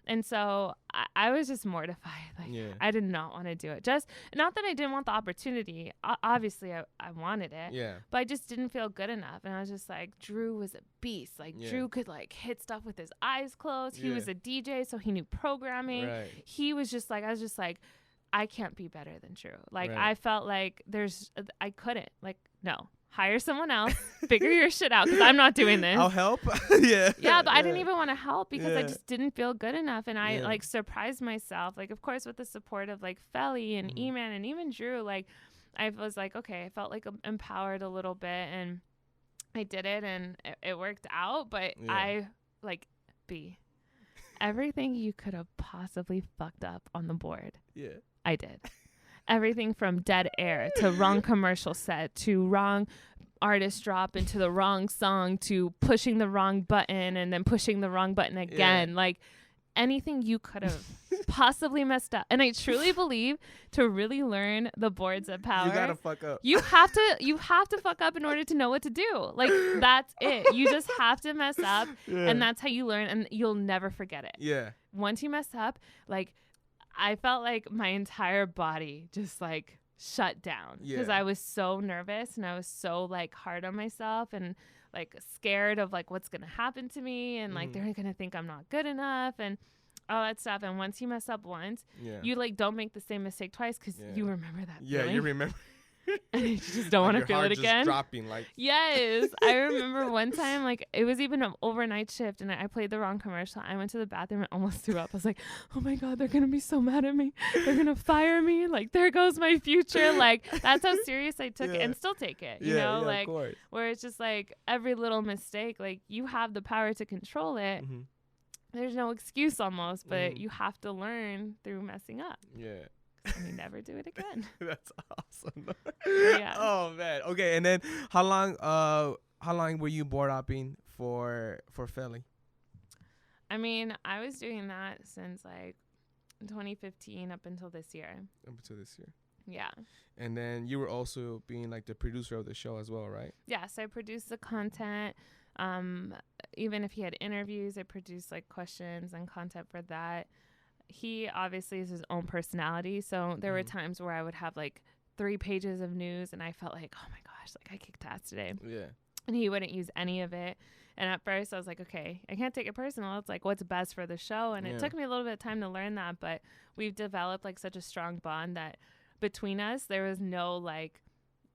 And so I was just mortified. Like, I did not want to do it. Just not that I didn't want the opportunity. Obviously, I wanted it. Yeah. But I just didn't feel good enough. And I was just like, Drew was a beast. Like, Drew could, like, hit stuff with his eyes closed. He was a DJ, so he knew programming. Right. He was just like, I was just like, I can't be better than Drew. Like, I felt like I couldn't. Like, no. Hire someone else, figure your shit out, because I'm not doing this. I'll help. Yeah, but I didn't even want to help because I just didn't feel good enough. And I like surprised myself, like, of course, with the support of like Felly and Eman and even Drew. Like, I was like, okay, I felt like empowered a little bit and I did it and it worked out. But I like everything you could have possibly fucked up on the board. Yeah, I did. Everything from dead air to wrong commercial set to wrong artist drop into the wrong song to pushing the wrong button and then pushing the wrong button again. Like, anything you could have possibly messed up. And I truly believe to really learn the boards of power, you gotta fuck up. You have to fuck up in order to know what to do. Like, that's it. You just have to mess up, and that's how you learn, and you'll never forget it. Yeah. Once you mess up, like, I felt like my entire body just like shut down because I was so nervous and I was so like hard on myself and like scared of like what's going to happen to me and like they're going to think I'm not good enough and all that stuff. And once you mess up once, you like don't make the same mistake twice because you remember that feeling. You remember. And you just don't want to feel it again. Dropping, like. Yes. I remember one time, like, it was even an overnight shift and I played the wrong commercial. I went to the bathroom and almost threw up. I was like, oh my God, they're going to be so mad at me. They're going to fire me. Like, there goes my future. Like, that's how serious I took it and still take it, you know, like, where it's just like every little mistake, like, you have the power to control it. Mm-hmm. There's no excuse almost, but you have to learn through messing up. Yeah. And we never do it again. That's awesome. Yeah. Oh man. Okay. And then how long were you board hopping for Felly? I mean, I was doing that since like 2015 up until this year. Yeah. And then you were also being like the producer of the show as well, right? Yeah. So I produced the content. Even if he had interviews, I produced like questions and content for that. He obviously is his own personality. So there were times where I would have like 3 pages of news and I felt like, oh my gosh, like I kicked ass today. Yeah. And he wouldn't use any of it. And at first I was like, okay, I can't take it personal. It's like what's best for the show. And it took me a little bit of time to learn that. But we've developed like such a strong bond that between us, there was no like,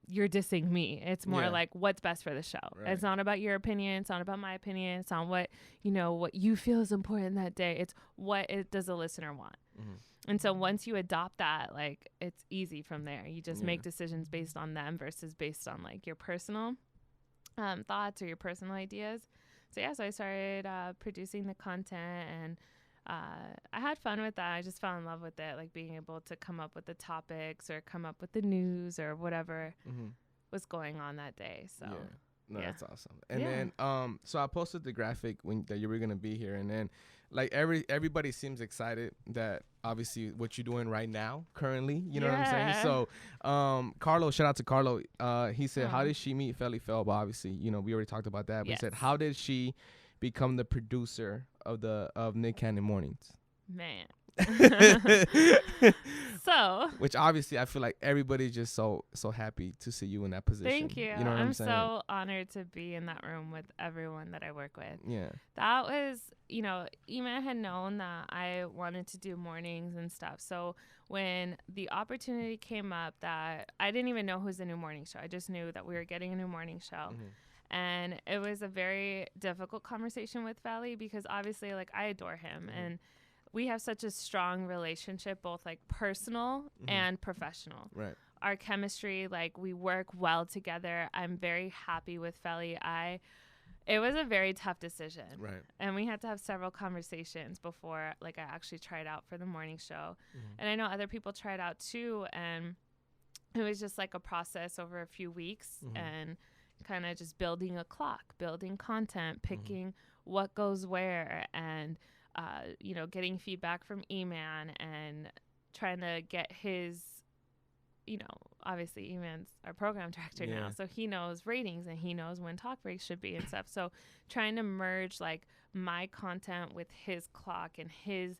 you're dissing me. It's more like what's best for the show. Right. It's not about your opinion. It's not about my opinion. It's not what, what you feel is important that day. It's what does the listener want. Mm-hmm. And so once you adopt that, like it's easy from there. You just make decisions based on them versus based on like your personal thoughts or your personal ideas. So so I started producing the content and I had fun with that. I just fell in love with it, like being able to come up with the topics or come up with the news or whatever was going on that day. So that's awesome. And then so I posted the graphic that you were gonna be here, and then like everybody seems excited that obviously what you're doing right now currently, you know what I'm saying? So Carlo, shout out to Carlo, he said how did she meet Felly Felb? Obviously, we already talked about that, but he said how did she become the producer of Nick Cannon Mornings? Man. So which obviously I feel like everybody's just so happy to see you in that position. Thank you. You know what I'm saying? So honored to be in that room with everyone that I work with. Yeah. That was, Eman had known that I wanted to do mornings and stuff. So when the opportunity came up that I didn't even know who was the new morning show. I just knew that we were getting a new morning show. Mm-hmm. And it was a very difficult conversation with Valley because obviously, like, I adore him and we have such a strong relationship, both like personal and professional. Right. Our chemistry, like, we work well together. I'm very happy with Valley. It was a very tough decision. Right. And we had to have several conversations before, like, I actually tried out for the morning show. And I know other people tried out too. And it was just like a process over a few weeks and kind of just building a clock, building content, picking what goes where, and, you know, getting feedback from E-Man and trying to get his, you know, obviously E-Man's our program director now. So he knows ratings and he knows when talk breaks should be and stuff. So trying to merge like my content with his clock and his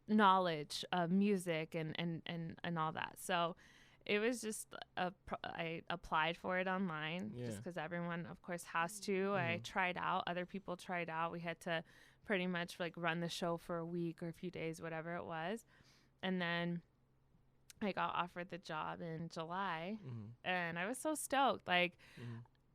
knowledge of music and all that. So it was just I applied for it online just because everyone, of course, has to. I tried out. Other people tried out. We had to pretty much like run the show for a week or a few days, whatever it was. And then I got offered the job in July, and I was so stoked. Like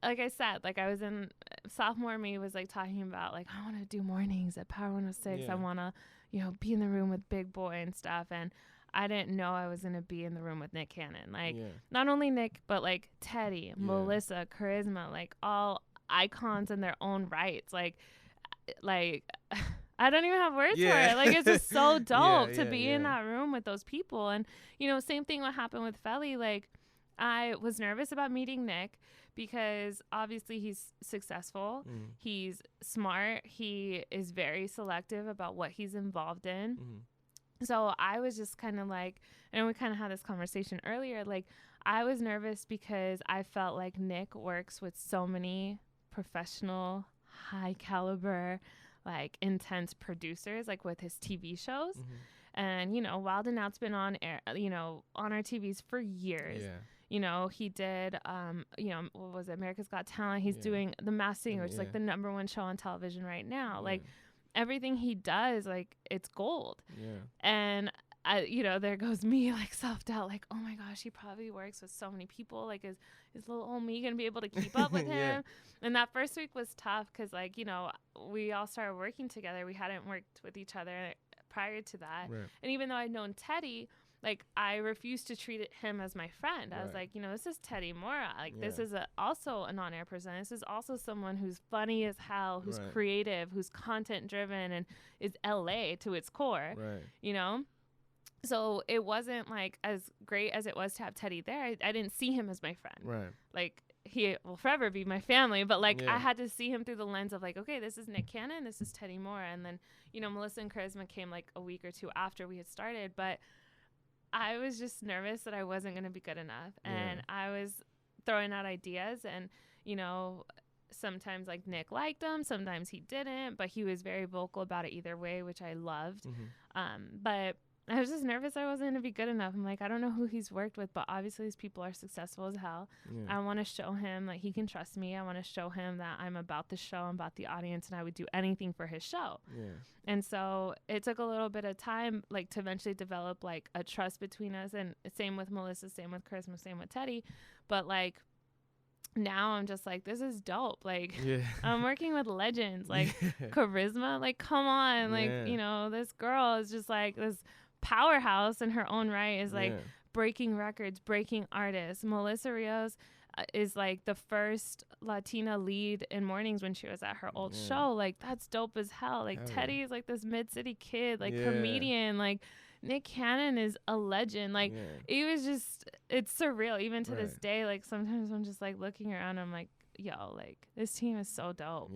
I said, like I was in sophomore me was like talking about like I want to do mornings at Power 106. I want to, you know, be in the room with Big Boy and stuff. And I didn't know I was going to be in the room with Nick Cannon. Like not only Nick, but like Teddy, Melissa, Charisma, like all icons in their own rights. Like I don't even have words for it. Like, it's just so dope to be in that room with those people. And, you know, same thing what happened with Felly. Like, I was nervous about meeting Nick because obviously he's successful. He's smart. He is very selective about what he's involved in. So I was just kind of like, and we kind of had this conversation earlier, like, I was nervous because I felt like Nick works with so many professional, high caliber, like intense producers, like with his TV shows. And, you know, Wild and Out's been on air, you know, on our TVs for years. You know, he did, you know, what was it? America's Got Talent. He's doing The Masked Singer, which is like the #1 show on television right now. Like everything he does, like it's gold. And you know, there goes me, like self-doubt, like, oh my gosh, he probably works with so many people. Like, is little old me gonna be able to keep up with him? And that first week was tough because, like, you know, we all started working together. We hadn't worked with each other prior to that. And even though I'd known Teddy, like, I refused to treat him as my friend. I was like, you know, this is Teddy Mora. Like, this is also a non-air presenter. This is also someone who's funny as hell, who's creative, who's content-driven, and is LA to its core, you know? So it wasn't like as great as it was to have Teddy there. I didn't see him as my friend. Like, he will forever be my family, but like I had to see him through the lens of like, okay, this is Nick Cannon, this is Teddy Moore. And then, you know, Melissa and Charisma came like a week or two after we had started, but I was just nervous that I wasn't going to be good enough. And I was throwing out ideas, and, you know, sometimes like Nick liked them, sometimes he didn't, but he was very vocal about it either way, which I loved. But I was just nervous I wasn't going to be good enough. I'm like, I don't know who he's worked with, but obviously these people are successful as hell. I want to show him that he can trust me. I want to show him that I'm about the show, I'm about the audience, and I would do anything for his show. And so it took a little bit of time, like, to eventually develop like a trust between us. And same with Melissa, same with Charisma, same with Teddy. But like, now I'm just like, this is dope. Like, I'm working with legends, like Charisma, like, come on. Like, you know, this girl is just like this powerhouse in her own right, is like breaking records, breaking artists. Melissa Rios is like the first Latina lead in mornings when she was at her old show. Like, that's dope as hell. Like, Teddy is like this mid-city kid, like comedian. Like, Nick Cannon is a legend. Like, it was just, it's surreal even to this day. Like, sometimes I'm just like looking around, I'm like, yo, like, this team is so dope.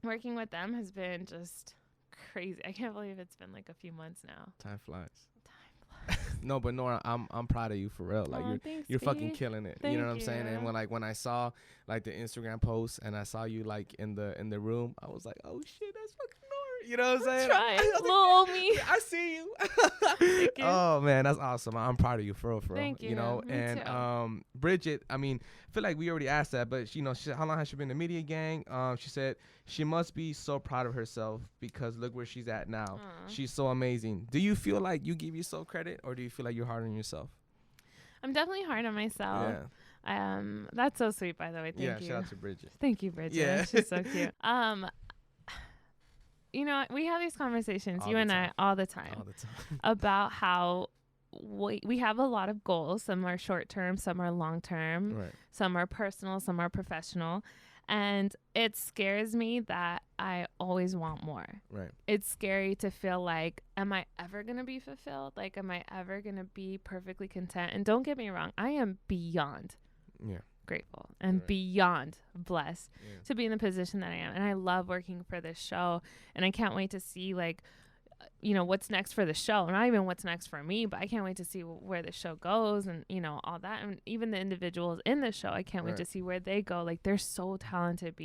Working with them has been just crazy. I can't believe it's been like a few months now. Time flies. No, but Nora, I'm proud of you for real. Like, you're fucking killing it. You know what I'm saying? And when I saw like the Instagram post and I saw you like in the room, I was like, oh shit, that's fucking Nora. You know what I'm saying? Trying. Little old me. I see you. Oh man, that's awesome. I'm proud of you for real. Thank you. You know, Me and too. Bridget, I mean, I feel like we already asked that, but you know, how long has she been in the media gang? She said she must be so proud of herself because look where she's at now. She's so amazing. Do you feel like you give yourself credit, or do you feel like you're hard on yourself? I'm definitely hard on myself. That's so sweet, by the way. Thank you. Yeah, shout out to Bridget. Thank you, Bridget. Yeah. She's so cute. You know, we have these conversations, you and I, all the time about how we have a lot of goals. Some are short term, some are long term, right. Some are personal, some are professional. And it scares me that I always want more. Right. It's scary to feel like, am I ever going to be fulfilled? Like, am I ever going to be perfectly content? And don't get me wrong, I am beyond grateful and beyond blessed to be in the position that I am. And I love working for this show. And I can't wait to see, like, you know, what's next for the show. Not even what's next for me, but I can't wait to see where the show goes and, you know, all that. And even the individuals in the show, I can't wait to see where they go. Like, they're so talented.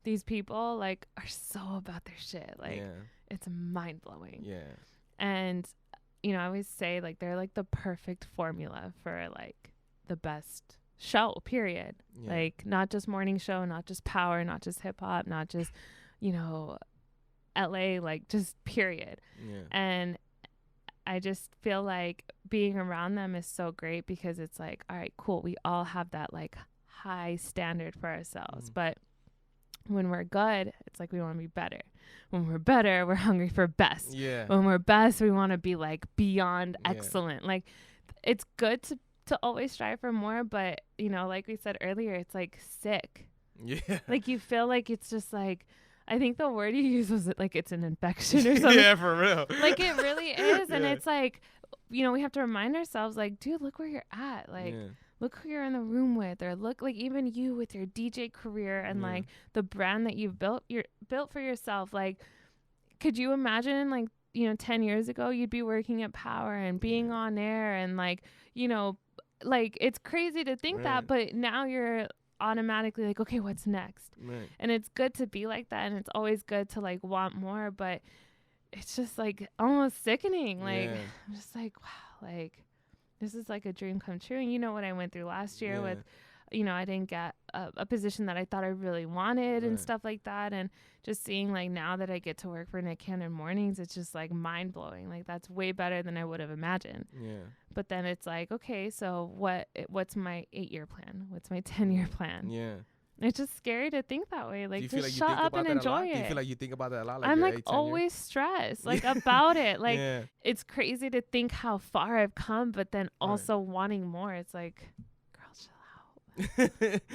These people, like, are so about their shit. Like, it's mind blowing. Yeah. And, you know, I always say, like, they're like the perfect formula for, like, the best show, period. Like, not just morning show, not just power, not just hip hop, not just, you know, LA, like, just period. And I just feel like being around them is so great because it's like, all right, cool, we all have that, like, high standard for ourselves, but when we're good, it's like we want to be better. When we're better, we're hungry for best. When we're best, we want to be, like, beyond excellent. Like, it's good to always strive for more, but, you know, like we said earlier, it's like sick. Like, you feel like it's just like, I think the word you used was like it's an infection or something. Yeah, for real. Like, it really is. And it's like, you know, we have to remind ourselves, like, dude, look where you're at. Like, look who you're in the room with, or look, like, even you with your DJ career and like the brand that you've built for yourself. Like, could you imagine, like, you know, 10 years ago, you'd be working at Power and being on air and, like, you know, like, it's crazy to think that, but now you're automatically like, okay, what's next? And it's good to be like that, and it's always good to, like, want more, but it's just, like, almost sickening. Like, I'm just like, wow, like, this is like a dream come true. And you know what I went through last year with, you know, I didn't get a position that I thought I really wanted and stuff like that. And just seeing, like, now that I get to work for Nick Cannon Mornings, it's just, like, mind blowing. Like, that's way better than I would have imagined. But then it's like, okay, so what's my 8-year plan? What's my 10-year plan? It's just scary to think that way. Like, just shut up and enjoy it. Do you feel like you think about that a lot? Like, I'm, like, always stressed, like, about it. Like, it's crazy to think how far I've come, but then also wanting more. It's like,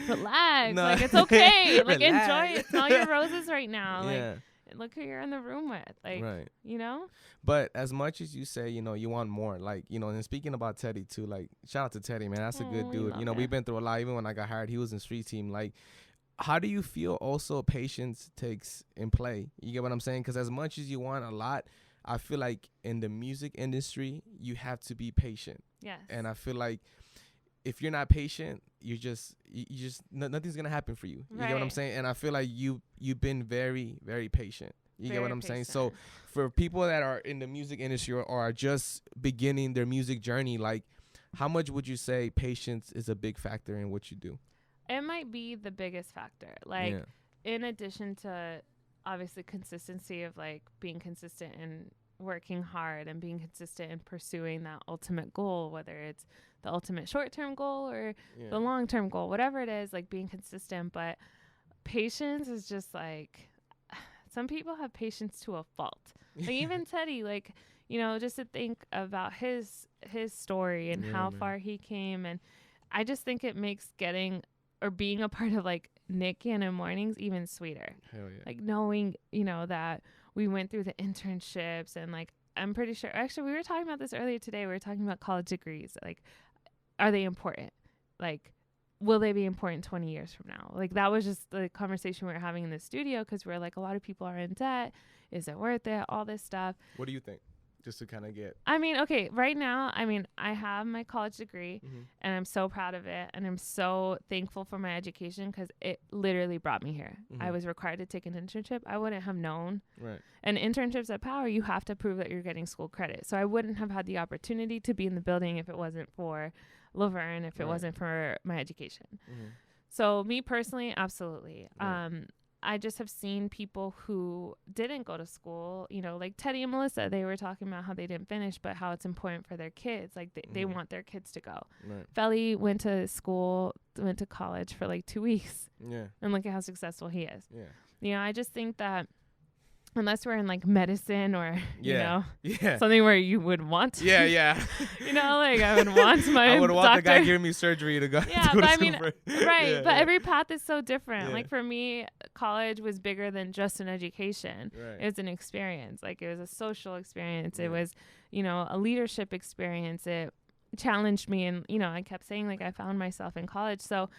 relax. No. Like, it's okay. Like, enjoy it. Smell your roses right now. Like, look who you're in the room with. Like, you know? But as much as you say, you know, you want more, like, you know, and speaking about Teddy too, like, shout out to Teddy, man. That's a good dude. You know, we've been through a lot. Even when I got hired, he was in street team. Like, how do you feel also patience takes in play? You get what I'm saying? Because as much as you want a lot, I feel like in the music industry, you have to be patient. Yes. And I feel like if you're not patient, you just nothing's gonna happen for you. You get what I'm saying? And I feel like you've been very, very patient. You get what I'm saying? So for people that are in the music industry or are just beginning their music journey, like, how much would you say patience is a big factor in what you do? It might be the biggest factor. Like, in addition to obviously consistency of, like, being consistent and working hard and being consistent in pursuing that ultimate goal, whether it's the ultimate short-term goal or the long-term goal, whatever it is, like, being consistent. But patience is just, like, some people have patience to a fault. Like, even Teddy, like, you know, just to think about his story and how far he came. And I just think it makes getting or being a part of, like, Nick Cannon Mornings even sweeter. Hell yeah. Like, knowing, you know, that we went through the internships and, like, I'm pretty sure, actually, we were talking about this earlier today. We were talking about college degrees. Like, are they important? Like, will they be important 20 years from now? Like, that was just the conversation we were having in the studio, because we're like, a lot of people are in debt. Is it worth it? All this stuff. What do you think? Just to kind of get. I mean, okay, right now, I mean, I have my college degree and I'm so proud of it. And I'm so thankful for my education because it literally brought me here. I was required to take an internship. I wouldn't have known. Right. And internships at Power, you have to prove that you're getting school credit. So I wouldn't have had the opportunity to be in the building if it wasn't for Laverne, if it wasn't for my education. So me personally, absolutely. I just have seen people who didn't go to school, you know, like Teddy and Melissa, they were talking about how they didn't finish, but how it's important for their kids. Like they want their kids to go. Right. Felly went to college for like 2 weeks. Yeah. And look at how successful he is. Yeah. You know, I just think that unless we're in like medicine or, you know, yeah, something where you would want. Yeah. Yeah. You know, like I would want my I would want doctor. the guy giving me surgery to go. Yeah, to go but to I mean, school right. Yeah, but yeah. every path is so different. Yeah. Like for me, college was bigger than just an education. Right. It was an experience. Like it was a social experience. Yeah. It was, you know, a leadership experience. It challenged me. And, you know, I kept saying like I found myself in college. So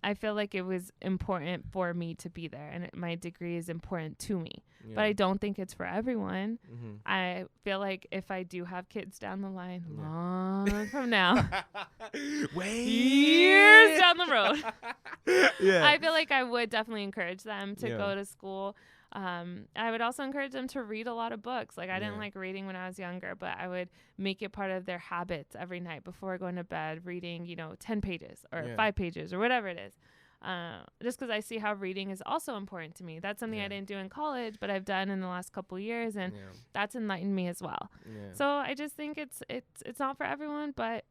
I feel like it was important for me to be there, and my degree is important to me. Yeah. But I don't think it's for everyone. Mm-hmm. I feel like if I do have kids down the line, long from now, years down the road, I feel like I would definitely encourage them to go to school. I would also encourage them to read a lot of books. Like I didn't like reading when I was younger, but I would make it part of their habits every night before going to bed, reading, you know, 10 pages or 5 pages or whatever it is. Just because I see how reading is also important to me. That's something I didn't do in college, but I've done in the last couple of years, and that's enlightened me as well. Yeah. So I just think it's not for everyone, but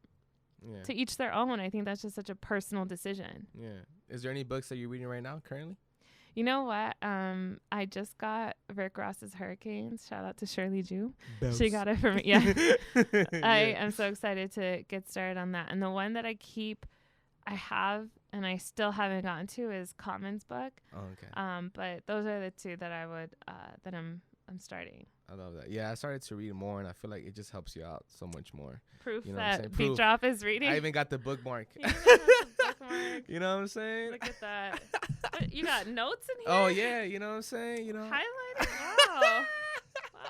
to each their own. I think that's just such a personal decision. Yeah. Is there any books that you're reading right now currently? You know what? I just got Rick Ross's Hurricanes. Shout out to Shirley Jew. Bells. She got it for me. Yeah. I am so excited to get started on that. And the one that I have and I still haven't gotten to is Common's book. Oh, okay. But those are the two that I would that I'm starting. I love that. Yeah, I started to read more, and I feel like it just helps you out so much more. Proof that Beatdrop is reading. I even got the bookmark. You know what I'm saying? Look at that. What, you got notes in here? Oh, yeah. You know what I'm saying? You know. Highlighted? Wow.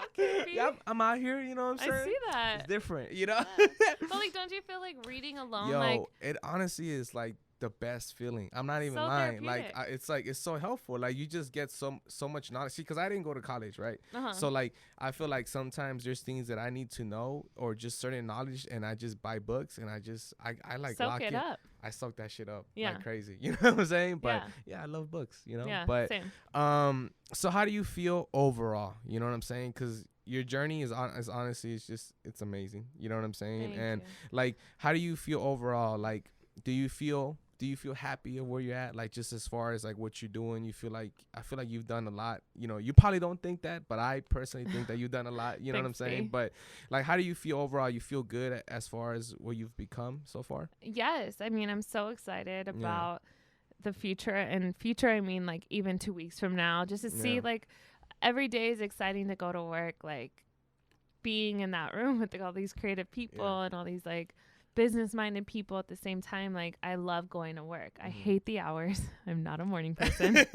Okay, yeah, I'm out here. You know what I'm saying? I see that. It's different, you know? But, like, don't you feel like reading alone? Yo, like, it honestly is, like, the best feeling. I'm not even so lying. Like it's so helpful. Like you just get so much knowledge. See, because I didn't go to college, right? So like I feel like sometimes there's things that I need to know or just certain knowledge, and I just buy books and I like soak lock it up. I soak that shit up like crazy. You know what I'm saying? But yeah, I love books. You know. Yeah, but same. So how do you feel overall? You know what I'm saying? Because your journey is honestly it's amazing. You know what I'm saying? Thank and you. like, how do you feel overall? Like, do you feel happy of where you're at? Like, just as far as like what you're doing, I feel like you've done a lot. You know, you probably don't think that, but I personally think that you've done a lot. You know what I'm saying? But like, how do you feel overall? You feel good as far as what you've become so far? Yes. I mean, I'm so excited about the future, and future, I mean, like even 2 weeks from now, just to see like every day is exciting to go to work, like being in that room with like all these creative people and all these like business-minded people at the same time. Like I love going to work. I hate the hours. I'm not a morning person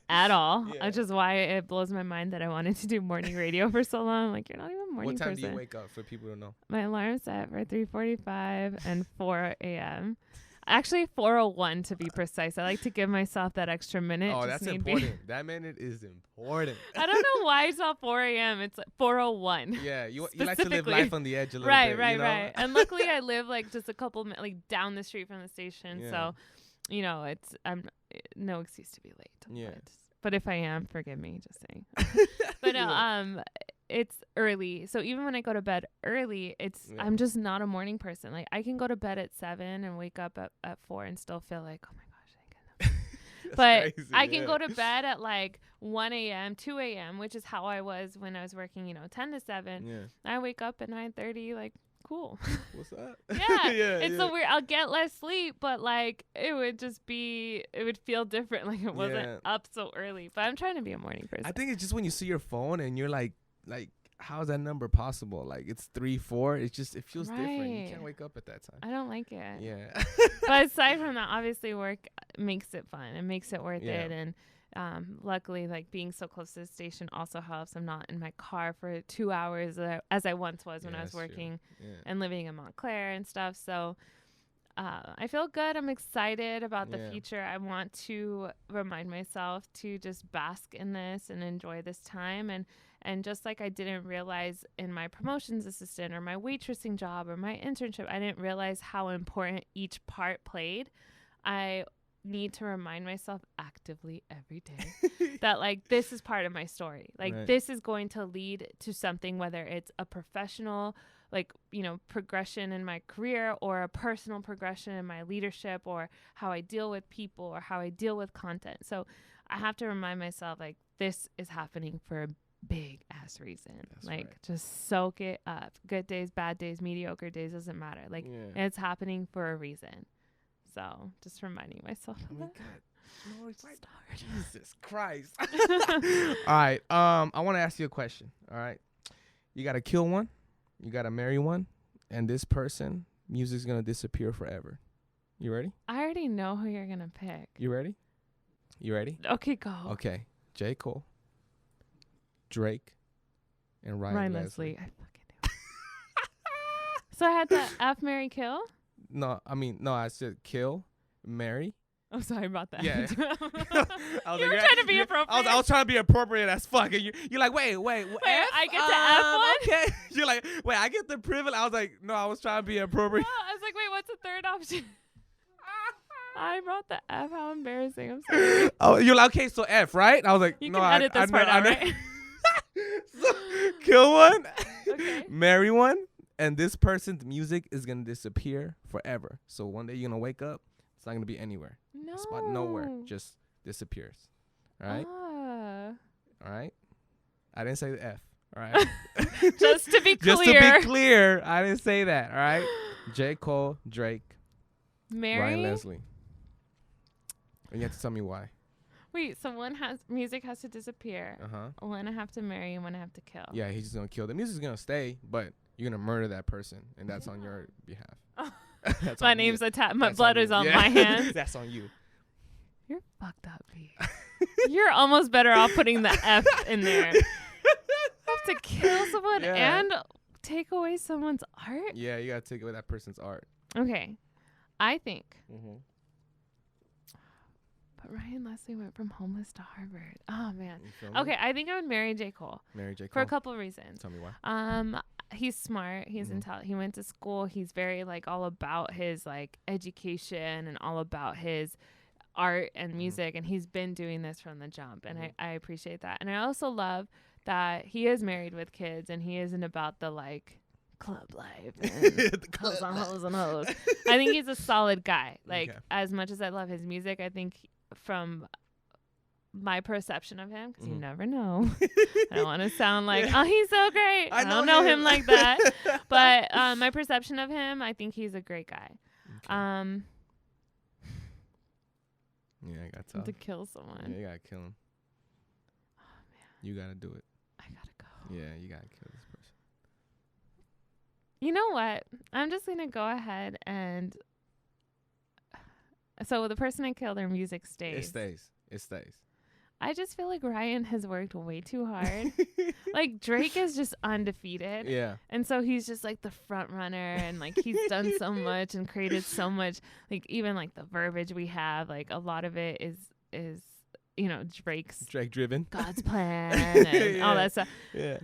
at all, which is why it blows my mind that I wanted to do morning radio for so long. Like, you're not even a morning person. What time do you wake up, for people to know? My alarm's set for 3:45 and 4 a.m. Actually 4:01 to be precise. I like to give myself that extra minute. Oh, that's important. That minute is important. I don't know why it's not 4 a.m. It's like 4:01. Yeah, you like to live life on the edge a little bit. Right, you know? right. And luckily I live like just a couple minutes like down the street from the station. Yeah. So, you know, I'm no excuse to be late. Yeah. But if I am, forgive me, just saying. But it's early. So even when I go to bed early, I'm just not a morning person. Like I can go to bed at 7 and wake up at 4 and still feel like, oh my gosh, I get up. But crazy, I can go to bed at like 1 a.m., 2 a.m., which is how I was when I was working, 10 to 7. Yeah. I wake up at 9:30, like, cool. What's up? It's so weird. I'll get less sleep, but like it would feel different. Like it wasn't up so early. But I'm trying to be a morning person. I think it's just when you see your phone and you're like, how is that number possible? Like it's 3, 4. It feels different. You can't wake up at that time. I don't like it. Yeah. But aside from that, obviously work makes it fun. It makes it worth it. And luckily, like being so close to the station also helps. I'm not in my car for 2 hours as I once was when I was working and living in Montclair and stuff. So I feel good. I'm excited about the future. I want to remind myself to just bask in this and enjoy this time. And just like I didn't realize in my promotions assistant or my waitressing job or my internship, I didn't realize how important each part played. I need to remind myself actively every day that like this is part of my story. Like this is going to lead to something, whether it's a professional, like, you know, progression in my career, or a personal progression in my leadership, or how I deal with people, or how I deal with content. So I have to remind myself, like, this is happening for a big ass reason. That's like, just soak it up. Good days, bad days, mediocre days, doesn't matter. Like, it's happening for a reason. So just reminding myself of that. God. No, it's like, Jesus Christ. All right. I want to ask you a question. All right. You got to kill one. You got to marry one. And this person, music's going to disappear forever. You ready? I already know who you're going to pick. You ready? You ready? Okay, go. Okay. J. Cole, Drake, and Ryan Leslie. I fucking knew. So I had to F, marry, kill? No, I said kill, marry. Oh, sorry about that. Yeah. I was trying to be appropriate. I was trying to be appropriate as fuck. And you're like, wait, F? I get to F one? Okay. You're like, wait, I get the privilege. I was like, no, I was trying to be appropriate. No, I was like, wait, what's the third option? I brought the F. How embarrassing. I'm sorry. Oh, you're like, okay, so F, right? I was like, you no, can edit this part out, right? So, kill one, okay. Marry one, and this person's music is going to disappear forever. So one day you're going to wake up, it's not going to be anywhere. No. Spot nowhere, just disappears. All right? All right? I didn't say the F. All right? Just to be clear. Just to be clear, I didn't say that. All right? J. Cole, Drake, Ryan Leslie. And you have to tell me why. Wait, so music has to disappear. One I have to marry and one I have to kill. Yeah, he's just going to kill. The music's going to stay, but you're going to murder that person, and that's on your behalf. That's my name's attached. My blood is on my hands. That's on you. You're fucked up, B. You're almost better off putting the F in there. You have to kill someone and take away someone's art? Yeah, you got to take away that person's art. Okay. I think. But Ryan Leslie went from homeless to Harvard. Oh, man. Okay, I think I would marry J. Cole. Marry J. Cole? For a couple of reasons. Tell me why. He's smart. He's intelligent. He went to school. He's very, like, all about his, like, education and all about his art and music. And he's been doing this from the jump. And I appreciate that. And I also love that he is married with kids and he isn't about the, like, club life and hoes on hoes on hoes. I think he's a solid guy. Like, as much as I love his music, I think from my perception of him, because you never know. I don't want to sound like, oh, he's so great. I don't know him like that. But my perception of him, I think he's a great guy. Yeah, I got to kill someone. Yeah, you got to kill him. Oh, man. You got to do it. I got to go. Yeah, you got to kill this person. You know what? I'm just going to go ahead and... So the person I killed, their music stays. It stays. I just feel like Ryan has worked way too hard. Like, Drake is just undefeated. Yeah. And so he's just like the front runner and like he's done so much and created so much. Like, even like the verbiage we have, like a lot of it is you know, Drake driven. God's plan and all that stuff. Yeah.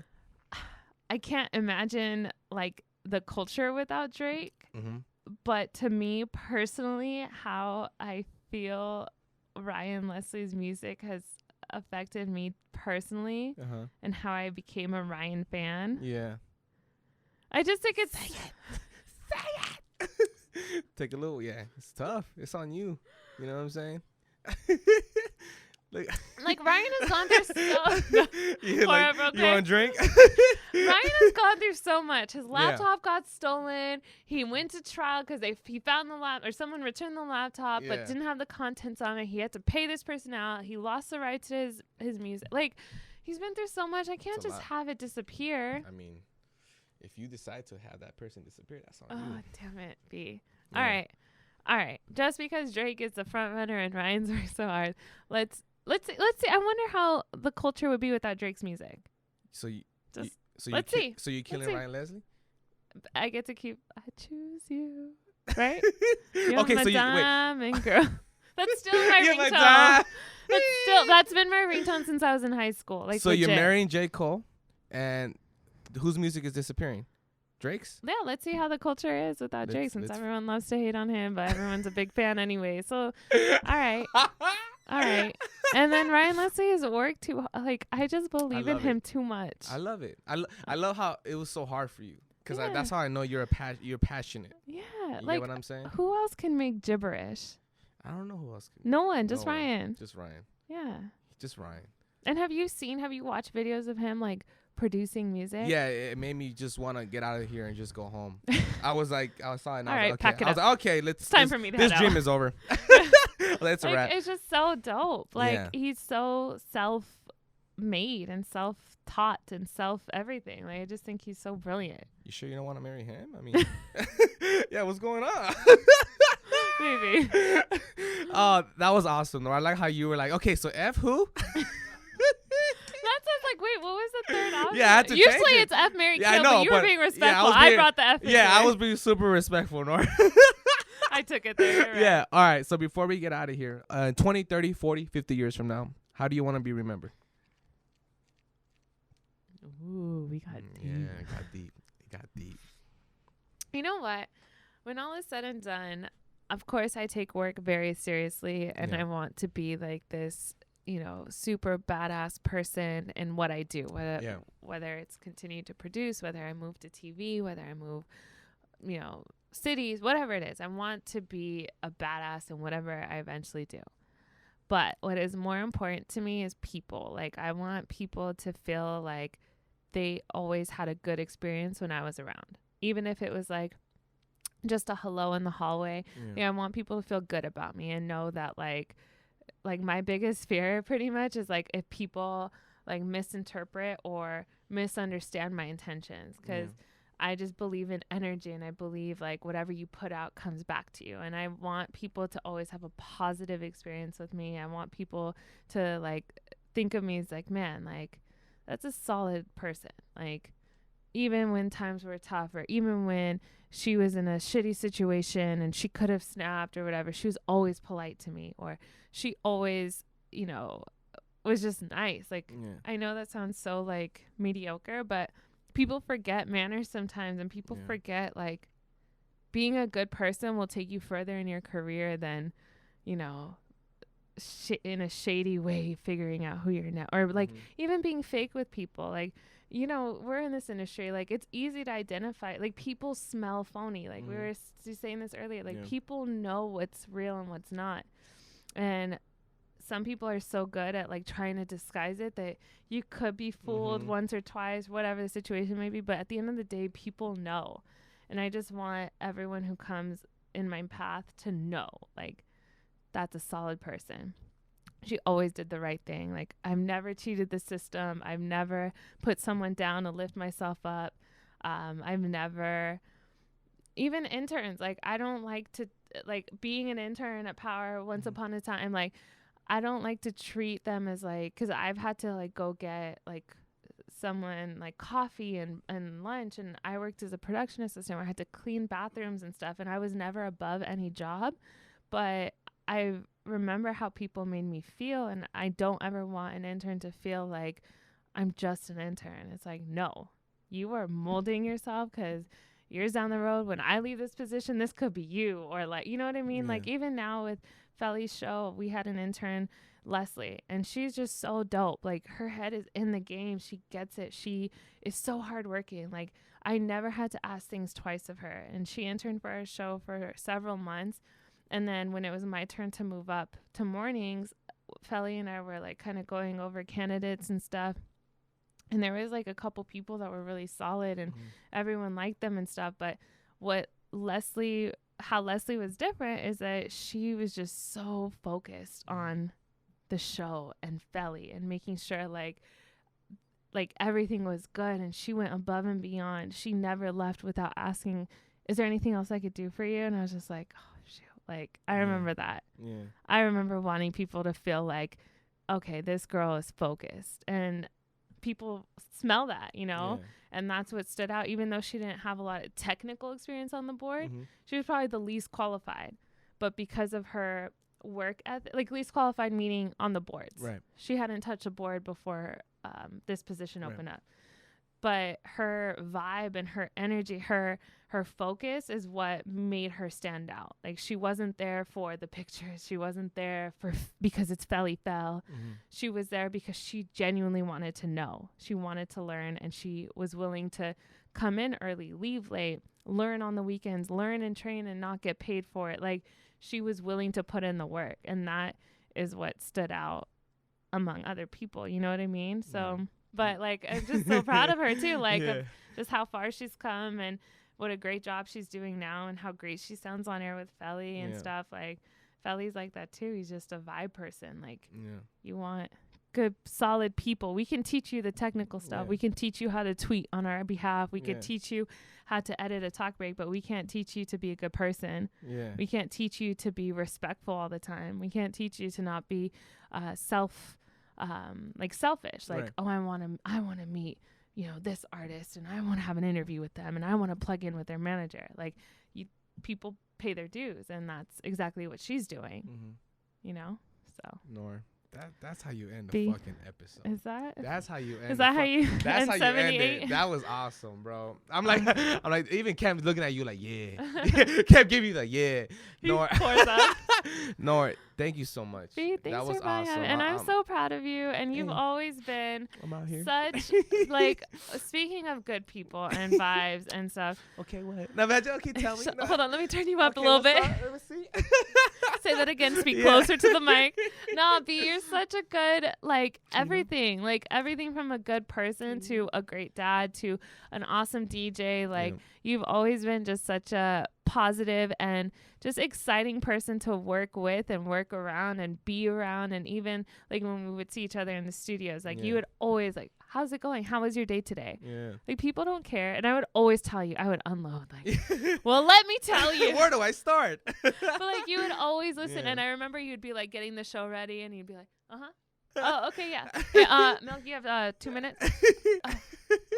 I can't imagine like the culture without Drake. But to me personally, how I feel Ryan Leslie's music has affected me personally and how I became a Ryan fan. Yeah. I just think it's... Say it! Take a little, it's tough. It's on you. You know what I'm saying? Like Ryan has gone through You want to drink? Ryan has gone through so much. His laptop got stolen. He went to trial because he found the or someone returned the laptop but didn't have the contents on it. He had to pay this person out. He lost the rights to his music. Like, he's been through so much. I can't just have it disappear. I mean, if you decide to have that person disappear, that's on you. Oh, damn it, B. Yeah. All right. Just because Drake is the front runner and Ryan's worked so hard, let's see. I wonder how the culture would be without Drake's music. So let's see. So you killing Ryan Leslie? I get to keep. I choose you, right? Okay, so diamond girl. That's still my ringtone. That's been my ringtone since I was in high school. Like, so legit. You're marrying J. Cole, and whose music is disappearing? Drake's? Yeah, let's see how the culture is without Drake, since everyone loves to hate on him, but everyone's a big fan anyway. So, all right. All right. And then Ryan Leslie has worked too. Like, I just believe in him too much. I love it. I love how it was so hard for you. Because that's how I know you're passionate. Yeah. You get what I'm saying? Who else can make gibberish? I don't know who else can. No one. Just Ryan. Just Ryan. Yeah. Just Ryan. And have you watched videos of him, like, producing music? Yeah, it made me just want to get out of here and just go home. I was like, I saw it and I was like, okay. Pack it up. I was like, okay, it's time for me to this dream is over. That's a wrap. It's just so dope. Like, he's so self-made and self-taught and self-everything. Like, I just think he's so brilliant. You sure you don't want to marry him? I mean, yeah, what's going on? Maybe. That was awesome, though. I like how you were like, okay, so F who? That sounds like, wait, what was the third option? Yeah, I had to usually change it. It's F, marry, kill, I know, but you were being respectful. Yeah, I brought the F in there. I was being super respectful, Noor. I took it there. Right. Yeah, all right. So before we get out of here, 20, 30, 40, 50 years from now, how do you want to be remembered? Ooh, we got deep. Yeah, it got deep. You know what? When all is said and done, of course, I take work very seriously, and I want to be like this, super badass person in what I do, whether it's continue to produce, whether I move to TV, whether I move, cities, whatever it is. I want to be a badass in whatever I eventually do. But what is more important to me is people. Like, I want people to feel like they always had a good experience when I was around, even if it was like just a hello in the hallway. I want people to feel good about me and know that like my biggest fear pretty much is like if people like misinterpret or misunderstand my intentions, because I just believe in energy, and I believe like whatever you put out comes back to you. And I want people to always have a positive experience with me. I want people to like think of me as like, man, like that's a solid person. Like, even when times were tough, or even when she was in a shitty situation and she could have snapped or whatever, she was always polite to me, or she always, was just nice. Like, I know that sounds so like mediocre, but people forget manners sometimes, and people forget like being a good person will take you further in your career than, in a shady way figuring out who you're now, or like even being fake with people. Like, we're in this industry, like it's easy to identify, like people smell phony. Like we were saying this earlier, like people know what's real and what's not. And some people are so good at like trying to disguise it that you could be fooled once or twice, whatever the situation may be. But at the end of the day, people know. And I just want everyone who comes in my path to know, like, that's a solid person. She always did the right thing. Like, I've never cheated the system. I've never put someone down to lift myself up. I've never, even interns, like, I don't like to, like, being an intern at Power once upon a time, like, I don't like to treat them as, like, because I've had to, like, go get, like, someone, like, coffee and lunch, and I worked as a production assistant where I had to clean bathrooms and stuff, and I was never above any job, but I remember how people made me feel, and I don't ever want an intern to feel like I'm just an intern. It's like, no, you are molding yourself, because years down the road, when I leave this position, this could be you, or like, you know what I mean? Like, even now with Felly's show, we had an intern, Leslie, and she's just so dope. Like, her head is in the game. She gets it. She is so hardworking. Like, I never had to ask things twice of her, and she interned for our show for several months. And then when it was my turn to move up to mornings, Felly and I were like kind of going over candidates and stuff. And there was like a couple people that were really solid, and everyone liked them and stuff. But how Leslie was different is that she was just so focused on the show and Felly and making sure like everything was good. And she went above and beyond. She never left without asking, is there anything else I could do for you? And I was just like, oh, shoot. Like, I remember that. Yeah. I remember wanting people to feel like, okay, this girl is focused. And people smell that, and that's what stood out. Even though she didn't have a lot of technical experience on the board, she was probably the least qualified. But because of her work ethic, like least qualified meaning on the boards. Right. She hadn't touched a board before this position opened up. but her vibe and her energy, her focus is what made her stand out. Like, she wasn't there for the pictures. She wasn't there because it's Felly Fell. She was there because she genuinely wanted to know. She wanted to learn, and she was willing to come in early, leave late, learn on the weekends, learn and train and not get paid for it. Like, she was willing to put in the work, and that is what stood out among other people. You know what I mean? So, but like, I'm just so proud of her too. Like, of just how far she's come and what a great job she's doing now, and how great she sounds on air with Felly and stuff. Like, Felly's like that too. He's just a vibe person. Like, you want good, solid people. We can teach you the technical stuff. We can teach you how to tweet on our behalf. We could teach you how to edit a talk break, but we can't teach you to be a good person. We can't teach you to be respectful all the time. We can't teach you to not be selfish. Like, oh, I want to meet, this artist, and I want to have an interview with them, and I want to plug in with their manager. Like, people pay their dues, and that's exactly what she's doing. So Noor, that's how you end the fucking episode. Is that? That's how you end. Is that how you? That's how you end 78? it. That was awesome, bro. I'm like, even Cam looking at you like, Cam give you like, Noor. Noor, thank you so much. Thanks that was for awesome. And I'm so proud of you. And you've always been such, like, speaking of good people and vibes and stuff. Okay, what? Now, okay, tell me. Hold on, let me turn you up a little bit. Let me see. Say that again. Speak closer to the mic. No, B, you're such a good, like, everything. Like, everything from a good person to a great dad to an awesome DJ. Like, you've always been just such a positive and just exciting person to work with and work around and be around. And even like when we would see each other in the studios, like you would always like, how's it going? How was your day today? Like, people don't care. And I would always tell you, I would unload like, well, let me tell you. Where do I start? But like, you would always listen. And I remember you'd be like getting the show ready, and you'd be like, oh, okay, Milk, you have 2 minutes.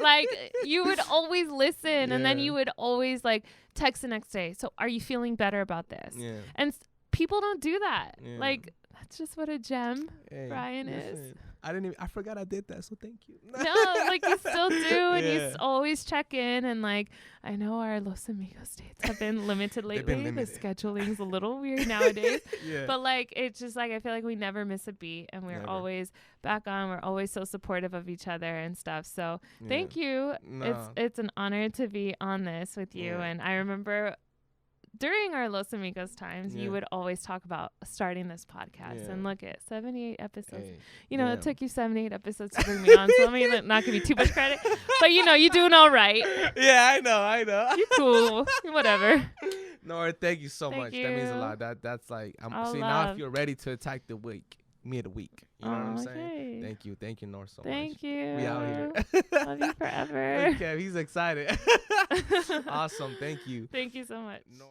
Like, you would always listen, and then you would always like text the next day. So, are you feeling better about this? And people don't do that. Like, that's just what a gem Brian is. I forgot I did that, so thank you. No, like, you still do, and you always check in. And like, I know our Los Amigos dates have been limited lately. The scheduling's a little weird nowadays. But like, it's just like, I feel like we never miss a beat, and we're always back on. We're always so supportive of each other and stuff. So thank you. No. It's an honor to be on this with you. And I remember during our Los Amigos times, you would always talk about starting this podcast. And look at 78 episodes. It took you 78 episodes to bring me on, so let me not give you too much credit. But you're doing all right. Yeah, I know. You're cool. Whatever. No, thank you so much. That means a lot. That's like, now if you're ready to attack the week, midweek. You know what I'm saying? Thank you, Noor, so much. Thank you. We out here. Love you forever. Okay, he's excited. Awesome. Thank you. Thank you so much.